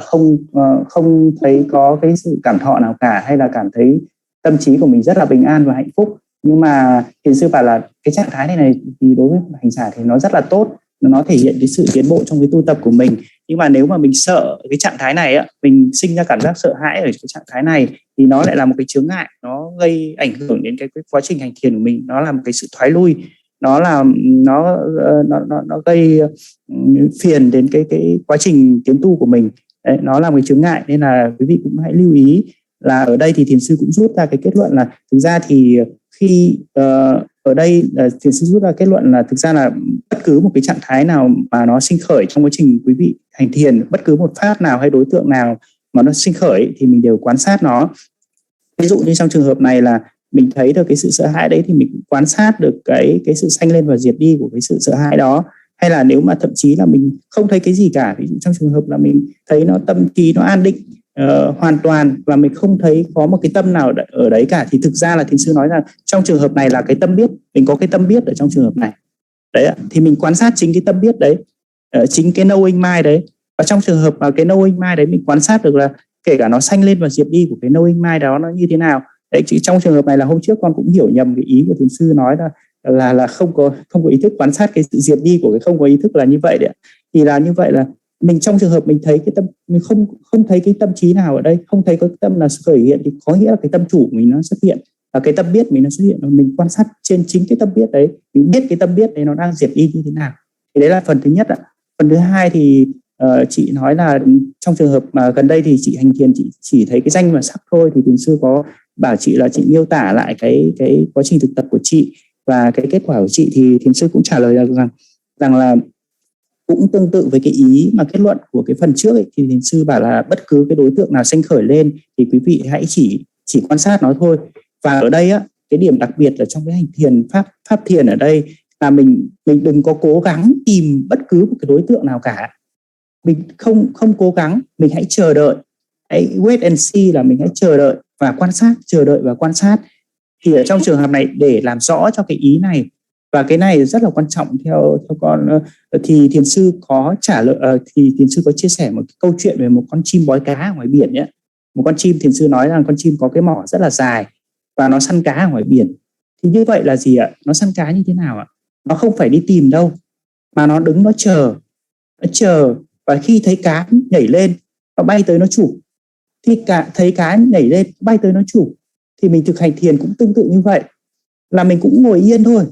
không thấy có cái sự cảm thọ nào cả, hay là cảm thấy tâm trí của mình rất là bình an và hạnh phúc. Nhưng mà thiền sư bảo là cái trạng thái này thì đối với hành giả thì nó rất là tốt, nó thể hiện cái sự tiến bộ trong cái tu tập của mình. Nhưng mà nếu mà mình sợ cái trạng thái này á, mình sinh ra cảm giác sợ hãi ở cái trạng thái này, thì nó lại là một cái chướng ngại, nó gây ảnh hưởng đến cái quá trình hành thiền của mình. Nó là một cái sự thoái lui, nó gây phiền đến cái quá trình tiến tu của mình. Đấy, nó là một cái chướng ngại. Nên là quý vị cũng hãy lưu ý là ở đây thì thiền sư cũng rút ra cái kết luận là thực ra thì khi ở đây thiền sư rút ra kết luận là thực ra là bất cứ một cái trạng thái nào mà nó sinh khởi trong quá trình quý vị hành thiền, bất cứ một pháp nào hay đối tượng nào mà nó sinh khởi thì mình đều quan sát nó. Ví dụ như trong trường hợp này là mình thấy được cái sự sợ hãi đấy, thì mình cũng quan sát được cái sự sanh lên và diệt đi của cái sự sợ hãi đó. Hay là nếu mà thậm chí là mình không thấy cái gì cả, ví dụ trong trường hợp là mình thấy nó tâm trí nó an định hoàn toàn và mình không thấy có một cái tâm nào ở đấy cả, thì thực ra là thiền sư nói rằng trong trường hợp này là cái tâm biết, mình có cái tâm biết ở trong trường hợp này đấy, thì mình quan sát chính cái tâm biết đấy, chính cái knowing mind đấy. Và trong trường hợp mà cái knowing mind đấy mình quan sát được là kể cả nó sanh lên và diệt đi của cái knowing mind đó nó như thế nào đấy. Trong trường hợp này là hôm trước con cũng hiểu nhầm cái ý của thiền sư nói là không có ý thức quan sát cái sự diệt đi của cái không có ý thức là như vậy đấy. Thì là như vậy là mình trong trường hợp mình thấy cái tâm, mình không thấy cái tâm trí nào ở đây, không thấy có cái tâm là khởi hiện, thì có nghĩa là cái tâm chủ của mình nó xuất hiện, và cái tâm biết mình nó xuất hiện, và mình quan sát trên chính cái tâm biết đấy, mình biết cái tâm biết đấy nó đang diệt đi như thế nào. Thì đấy là phần thứ nhất ạ. Phần thứ hai thì chị nói là trong trường hợp mà gần đây thì chị hành thiền chị chỉ thấy cái danh và sắc thôi, thì thiền sư có bảo chị là chị miêu tả lại cái quá trình thực tập của chị và cái kết quả của chị. Thì thiền sư cũng trả lời rằng là cũng tương tự với cái ý mà kết luận của cái phần trước ấy, thì thiền sư bảo là bất cứ cái đối tượng nào sanh khởi lên thì quý vị hãy chỉ quan sát nó thôi. Và ở đây á, cái điểm đặc biệt là trong cái hành thiền pháp thiền ở đây là mình đừng có cố gắng tìm bất cứ một cái đối tượng nào cả. Mình không cố gắng, mình hãy chờ đợi, hãy wait and see, là mình hãy chờ đợi và quan sát, chờ đợi và quan sát. Thì ở trong trường hợp này để làm rõ cho cái ý này, và cái này rất là quan trọng theo con, thì thiền sư có trả lời, thì thiền sư có chia sẻ một cái câu chuyện về một con chim bói cá ở ngoài biển nhé. Một con chim, thiền sư nói rằng con chim có cái mỏ rất là dài và nó săn cá ở ngoài biển. Thì như vậy là gì ạ? Nó săn cá như thế nào ạ? Nó không phải đi tìm đâu, mà nó đứng nó chờ, và khi thấy cá nhảy lên nó bay tới nó chụp, thì thấy cá nhảy lên bay tới nó chụp. Thì mình thực hành thiền cũng tương tự như vậy, là mình cũng ngồi yên thôi,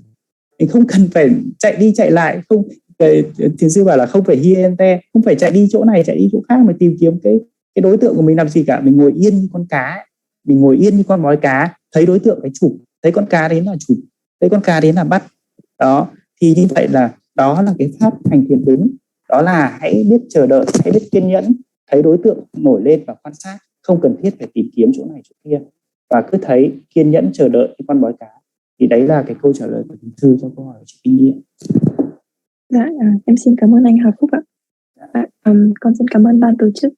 mình không cần phải chạy đi chạy lại. Không, thiền sư bảo là không phải here and there, không phải chạy đi chỗ này chạy đi chỗ khác mà tìm kiếm cái đối tượng của mình làm gì cả. Mình ngồi yên như con cá, mình ngồi yên như con bói cá, thấy đối tượng cái chụp, thấy con cá đến là chụp. lấy con cá đến là bắt. Đó, thì như vậy là đó là cái pháp hành thiền đúng. Đó là hãy biết chờ đợi, hãy biết kiên nhẫn, thấy đối tượng nổi lên và quan sát, không cần thiết phải tìm kiếm chỗ này chỗ kia, và cứ thấy kiên nhẫn chờ đợi cái con bói cá. Thì đấy là cái câu trả lời của thính thư cho câu hỏi của chị Kinh Nghiệm. Dạ, em xin cảm ơn anh Hà Phúc ạ. Con xin cảm ơn ban tổ chức.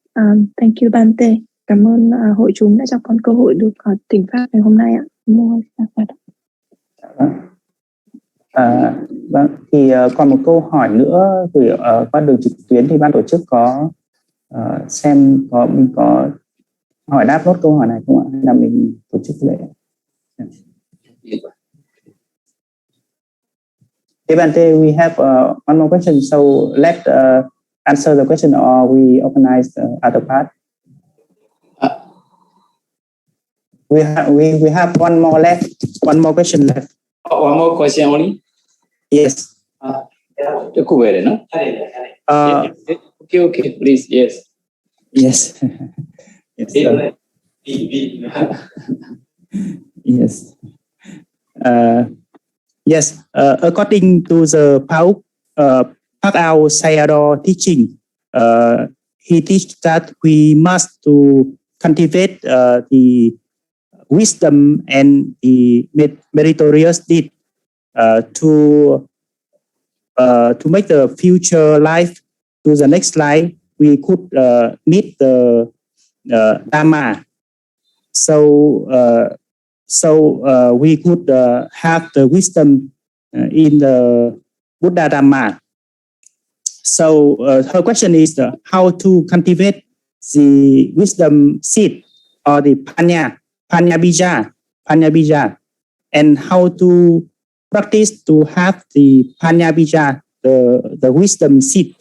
Thank you Bante. Cảm ơn hội chúng đã cho con cơ hội được thỉnh pháp ngày hôm nay ạ. Vâng, thì còn một câu hỏi nữa gửi qua đường trực tuyến, thì ban tổ chức có xem mình có hỏi đáp nốt câu hỏi này không ạ, hay là mình tổ chức lễ? Hey Bante, we have one more question, so let's answer the question, or we organize the other part. We have one more question left. One more question only. Yes. No? Okay, please. Yes. Yes. Yes. Yes. According to the Paticcasamuppada-How Sayadaw teaching, he teaches that we must to cultivate the wisdom and the meritorious deed to make the future life to the next life. We could meet the Dhamma, so we could have the wisdom in the Buddha Dhamma. So her question is how to cultivate the wisdom seed, or the Panya Bija, and how to practice to have the Panya Bija, the wisdom seed.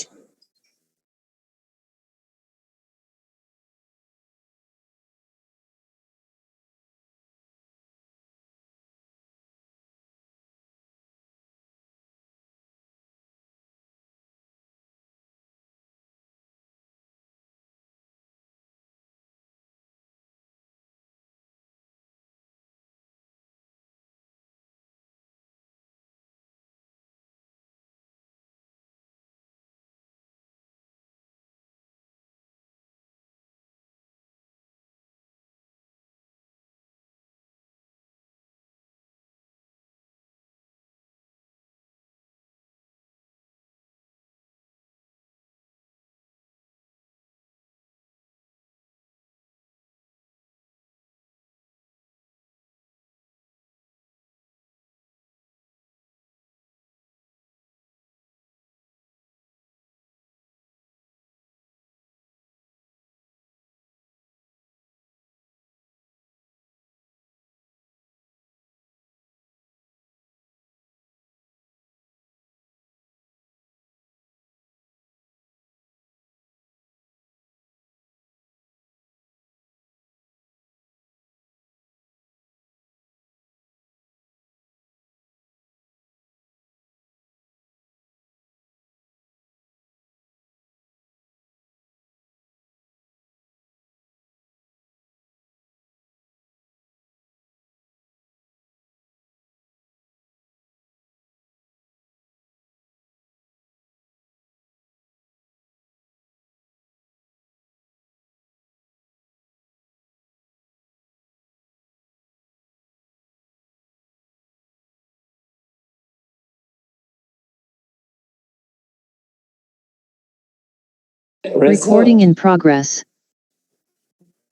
Recording in progress.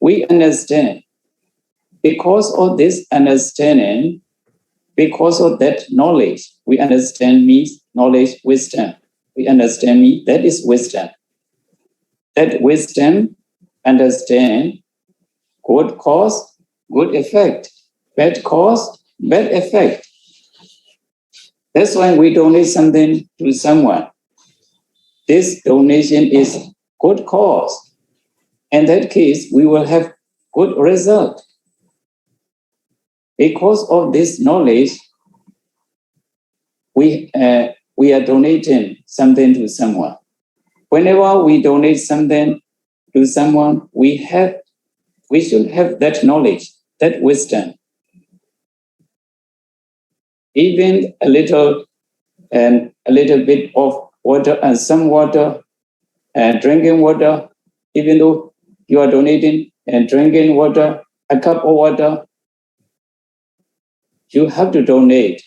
We understand. Because of this understanding, because of that knowledge, we understand means knowledge, wisdom. We understand me, that is wisdom. That wisdom understand good cause, good effect. Bad cause, bad effect. That's why we donate something to someone. This donation is good cause. In that case, we will have good result. Because of this knowledge, we are donating something to someone. Whenever we donate something to someone, we should have that knowledge, that wisdom. even a little bit of water and some water and drinking water, even though you are donating and drinking water, a cup of water, you have to donate,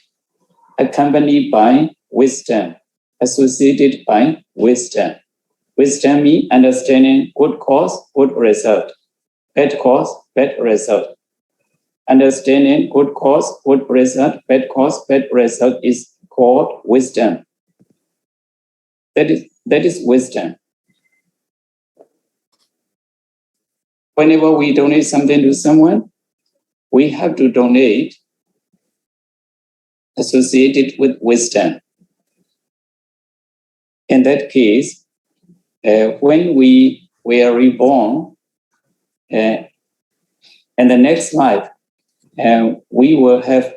accompanied by wisdom, associated by wisdom. Wisdom means understanding good cause, good result. Bad cause, bad result. Understanding good cause, good result, bad cause, bad result is called wisdom. That is wisdom. Whenever we donate something to someone, we have to donate associated with wisdom. In that case, when we are reborn, in the next life, we will have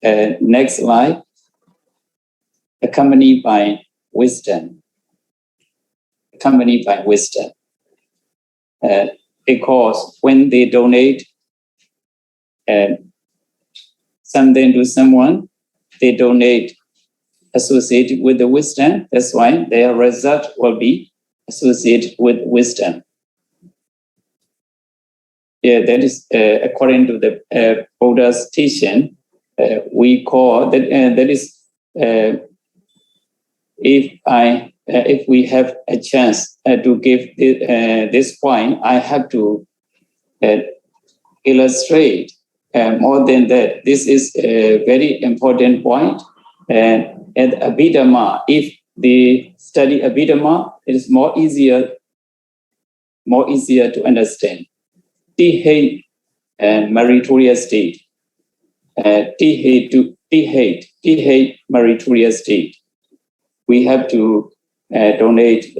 a next life accompanied by wisdom. Accompanied by wisdom. Because when they donate something to someone, they donate associated with the wisdom. That's why their result will be associated with wisdom. Yeah, that is according to the Buddha's teaching. We call that. That is if we have a chance to give this point, I have to illustrate more than that. This is a very important point. And at Abhidhamma, if they study Abhidhamma, it is more easier to understand. DHATE and meritorious state. DHATE meritorious state. We have to donate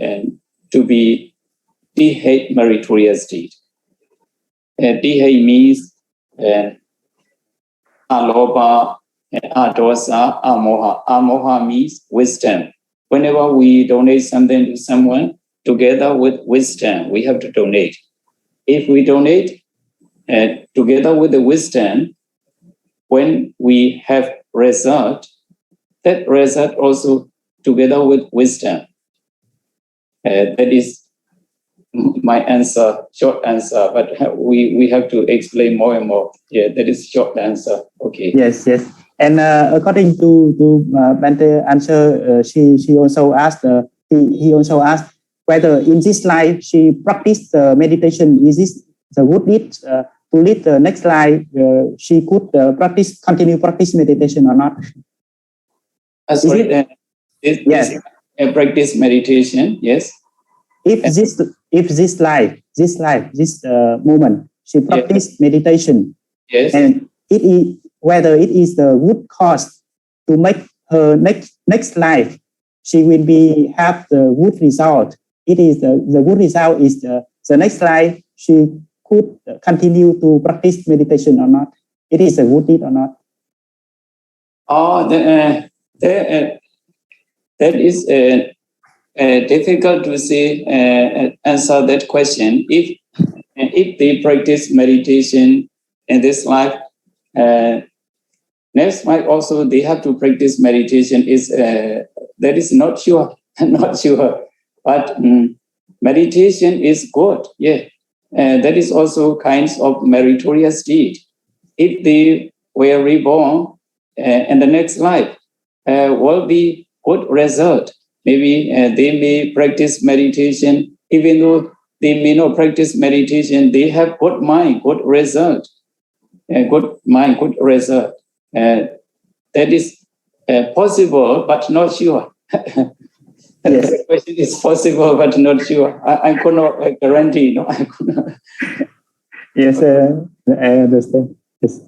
to be DHATE meritorious state. DHATE means Aloba, Adosa, Amoha. Amoha means wisdom. Whenever we donate something to someone, together with wisdom, we have to donate. If we donate together with the wisdom, when we have result, that result also together with wisdom. That is my answer, short answer, but we have to explain more and more. Yeah, that is short answer. Okay. Yes. And according to Bante answer, she also asked, he also asked whether in this life she practiced meditation. Is this the good deed to lead the next life? She could continue practice meditation or not? Sorry, yes. Practice meditation. Yes. If this moment she practiced meditation, yes, and it is whether it is the good cause to make her next life, she will have the good result. It is the good result is the next life she could continue to practice meditation or not. It is a good deed or not. Oh, that is difficult to say answer that question. If they practice meditation in this life, next life also they have to practice meditation. That is not sure, not sure. But meditation is good. Yeah, that is also kinds of meritorious deed. If they were reborn in the next life, will be good result. Maybe they may practice meditation, even though they may not practice meditation, they have good mind, good result. Good mind, good result. That is possible, but not sure. Yes. The question is possible, but not sure. I could not guarantee. No, I could not. Yes, I understand. Yes.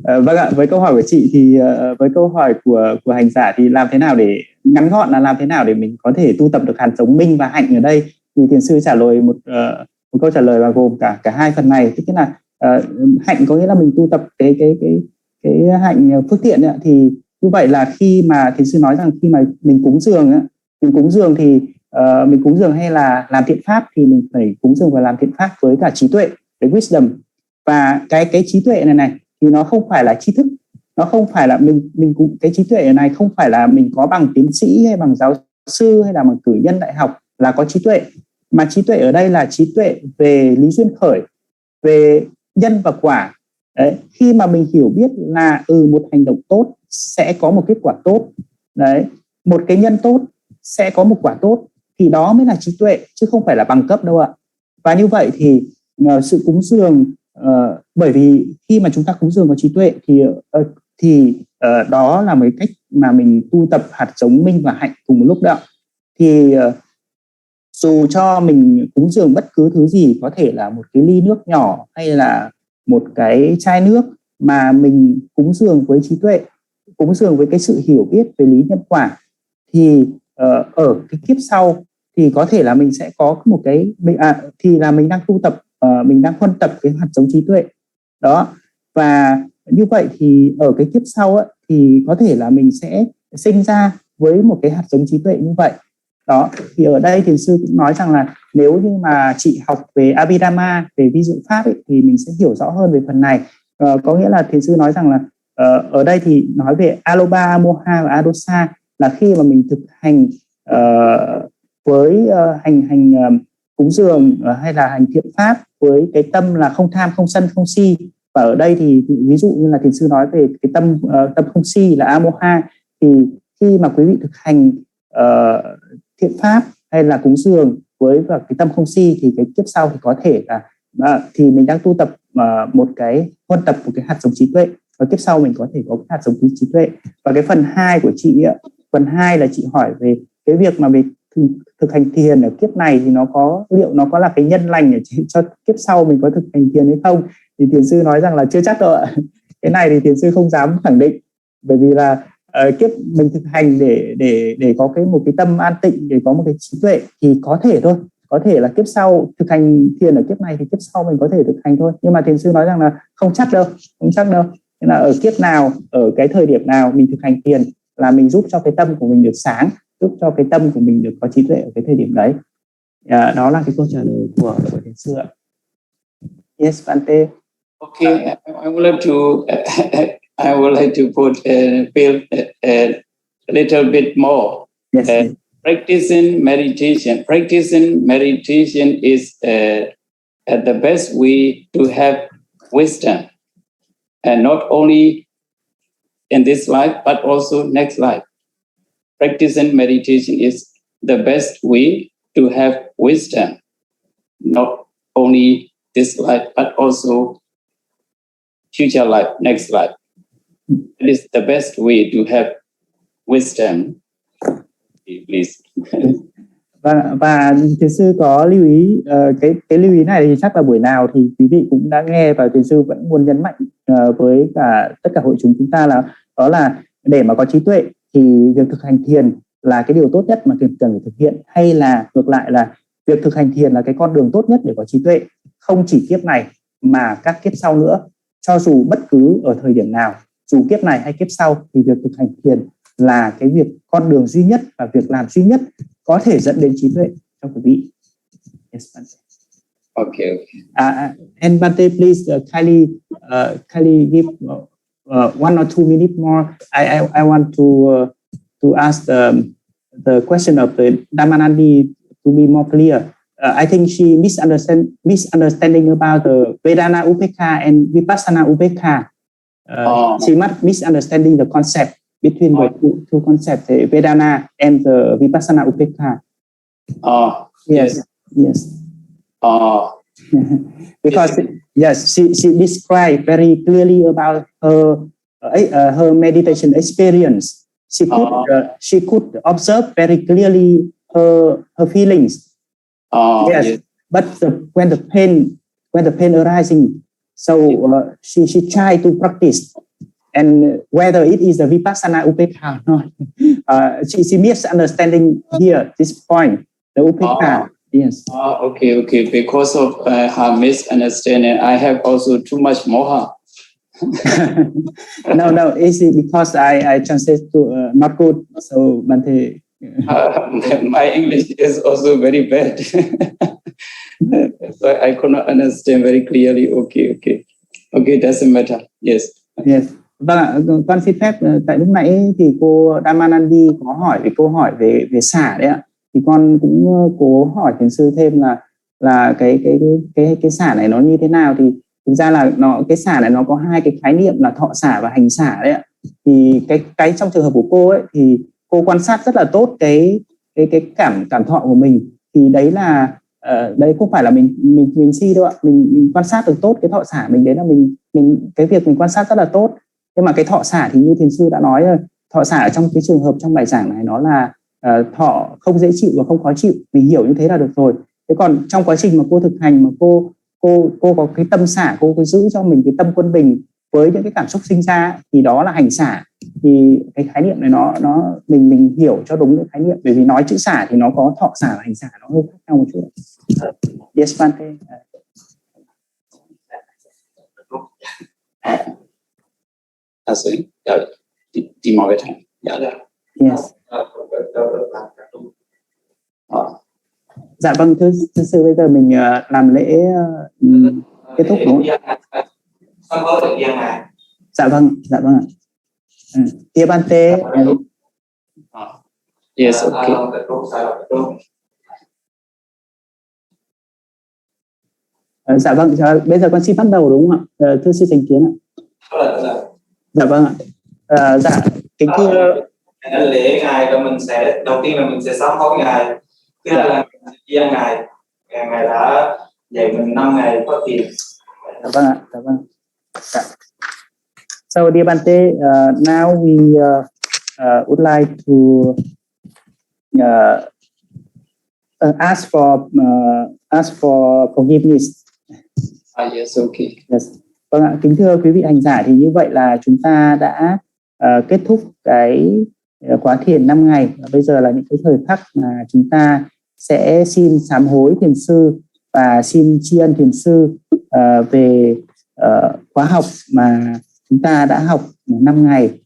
Vâng ạ, với câu hỏi của chị thì với câu hỏi của hành giả thì làm thế nào để ngắn gọn là làm thế nào để mình có thể tu tập được hạt giống minh và hạnh ở đây, thì thiền sư trả lời một câu trả lời và gồm cả hai phần này. Tức là hạnh có nghĩa là mình tu tập cái hạnh phước thiện ấy, thì như vậy là khi mà thiền sư nói rằng khi mà mình cúng dường thì mình cúng dường hay là làm thiện pháp thì mình phải cúng dường và làm thiện pháp với cả trí tuệ, với wisdom. Và cái trí tuệ này thì nó không phải là tri thức, Nó không phải là mình cũng, cái trí tuệ này không phải là mình có bằng tiến sĩ hay bằng giáo sư hay là bằng cử nhân đại học là có trí tuệ, mà trí tuệ ở đây là trí tuệ về lý duyên khởi, về nhân và quả. Đấy, khi mà mình hiểu biết là một hành động tốt sẽ có một kết quả tốt, đấy, một cái nhân tốt sẽ có một quả tốt, thì đó mới là trí tuệ, chứ không phải là bằng cấp đâu ạ. Và như vậy thì sự cúng dường, bởi vì khi mà chúng ta cúng dường có trí tuệ thì đó là một cách mà mình tu tập hạt giống minh và hạnh cùng một lúc đó. Thì dù cho mình cúng dường bất cứ thứ gì, có thể là một cái ly nước nhỏ hay là một cái chai nước, mà mình cúng dường với trí tuệ, cúng dường với cái sự hiểu biết về lý nhân quả, thì ở cái kiếp sau thì có thể là mình sẽ có một cái thì là mình đang tu tập, mình đang huân tập cái hạt giống trí tuệ đó. Và như vậy thì ở cái kiếp sau thì có thể là mình sẽ sinh ra với một cái hạt giống trí tuệ như vậy đó. Thì ở đây thiền sư cũng nói rằng là nếu như mà chị học về Abhidhamma, về vi dụ pháp thì mình sẽ hiểu rõ hơn về phần này. Có nghĩa là thiền sư nói rằng là ở đây thì nói về Aloba, Moha và Adosa, là khi mà mình thực hành với hành cúng dường hay là hành thiện pháp với cái tâm là không tham, không sân, không si. Và ở đây thì ví dụ như là thiền sư nói về cái tâm không si là Amoha, thì khi mà quý vị thực hành thiện pháp hay là cúng dường với cái tâm không si, thì cái kiếp sau thì có thể là thì mình đang tu tập một cái huân tập một cái hạt giống trí tuệ, và kiếp sau mình có thể có cái hạt giống trí tuệ. Và cái phần 2 của chị, phần 2 là chị hỏi về cái việc mà mình thực hành thiền ở kiếp này thì liệu nó có là cái nhân lành để cho kiếp sau mình có thực hành thiền hay không, thì thiền sư nói rằng là chưa chắc đâu ạ. Cái này thì thiền sư không dám khẳng định, bởi vì là kiếp mình thực hành để có một cái tâm an tịnh, để có một cái trí tuệ thì có thể thôi, có thể là kiếp sau thực hành thiền ở kiếp này thì kiếp sau mình có thể thực hành thôi. Nhưng mà thiền sư nói rằng là không chắc đâu. Nên là ở kiếp nào, ở cái thời điểm nào mình thực hành thiền là mình giúp cho cái tâm của mình được sáng, giúp cho cái tâm của mình được có trí tuệ ở cái thời điểm đấy. Đó là cái câu trả lời của thiền sư ạ. Yes, Bante. Okay, I would like to put build a little bit more. Yes. Practicing meditation is the best way to have wisdom, and not only in this life but also next life. Practicing meditation is the best way to have wisdom, not only this life but also future life, next life. It is the best way to have wisdom. Please. Và thiền sư có lưu ý cái lưu ý này thì chắc là buổi nào thì quý vị cũng đã nghe, và thiền sư vẫn muốn nhấn mạnh với cả tất cả hội chúng chúng ta là đó là để mà có trí tuệ thì việc thực hành thiền là cái điều tốt nhất mà cần phải thực hiện, hay là ngược lại là việc thực hành thiền là cái con đường tốt nhất để có trí tuệ, không chỉ kiếp này mà các kiếp sau nữa. Cho dù bất cứ ở thời điểm nào, dù kiếp này hay kiếp sau, thì việc thực hành thiền là cái việc con đường duy nhất và việc làm duy nhất có thể dẫn đến trí tuệ cho quý vị. Yes, Bante. Okay. And Bante, please kindly give 1 or 2 minutes more. I want to ask the question of the Dhammanandi to be more clear. I think she misunderstanding about the Vedana Upekha and Vipassana Upekha. She must misunderstanding the concept between the two concepts, the Vedana and the Vipassana Upekha. Yes. Because yes, she described very clearly about her meditation experience. She could observe very clearly her feelings. Yes. But when the pain arising, so she tried to practice, and whether it is a Vipassana Upekha or not, she misunderstanding here this point, the Upekha. Yes. Okay. Because of her misunderstanding, I have also too much moha. No. It's because I translate to not good. So Bante. My English is also very bad, so I could not understand very clearly. Okay, doesn't matter. Yes. Vâng ạ, con xin phép tại lúc nãy thì cô Dhammanandi có hỏi về câu hỏi về xả đấy ạ. Thì con cũng cố hỏi thiền sư thêm là cái xả này nó như thế nào. Thì thực ra là cái xả này nó có hai cái khái niệm là thọ xả và hành xả đấy ạ. Thì cái trong trường hợp của cô ấy thì cô quan sát rất là tốt cái cảm thọ của mình. Thì đấy là đấy không phải là mình si đâu ạ. Mình quan sát được tốt cái thọ xả mình, đấy là mình cái việc mình quan sát rất là tốt. Nhưng mà cái thọ xả thì như thiền sư đã nói rồi, thọ xả ở trong cái trường hợp trong bài giảng này nó là thọ không dễ chịu và không khó chịu, mình hiểu như thế là được rồi. Thế còn trong quá trình mà cô thực hành mà cô có cái tâm xả, cô cứ giữ cho mình cái tâm quân bình với những cái cảm xúc sinh ra thì đó là hành xả. Thì cái khái niệm này nó mình hiểu cho đúng cái khái niệm, bởi vì nói chữ xả thì nó có thọ xả và hành xả nó hơi khác nhau một chút. Yes, Bante. Đi mọi cái dạ được. Yes. Dạ vâng, thưa sư, bây giờ mình làm lễ kết thúc đúng không? Dạ vâng ạ. Tia Bante. Yes, okay. Dạ vâng, bây giờ con xin bắt đầu đúng không ạ? Thưa sư thành kiến ạ. Dạ vâng ạ. Dạ, kính thưa lễ ngài rồi mình sẽ đầu tiên là mình sẽ sám hối ngài, thứ hai là tri ân ngài đã dạy mình 5 ngày phát thiền. Dạ vâng ạ. Dạ vâng. Dạ. So dear Bante, now we would like to ask for forgiveness. Yes, okay. Yes. Vâng ạ, kính thưa quý vị hành giả, thì như vậy là chúng ta đã kết thúc cái khóa thiền 5 ngày. Và bây giờ là những cái thời khắc mà chúng ta sẽ xin sám hối thiền sư và xin tri ân thiền sư về khóa học mà chúng ta đã học 5 ngày.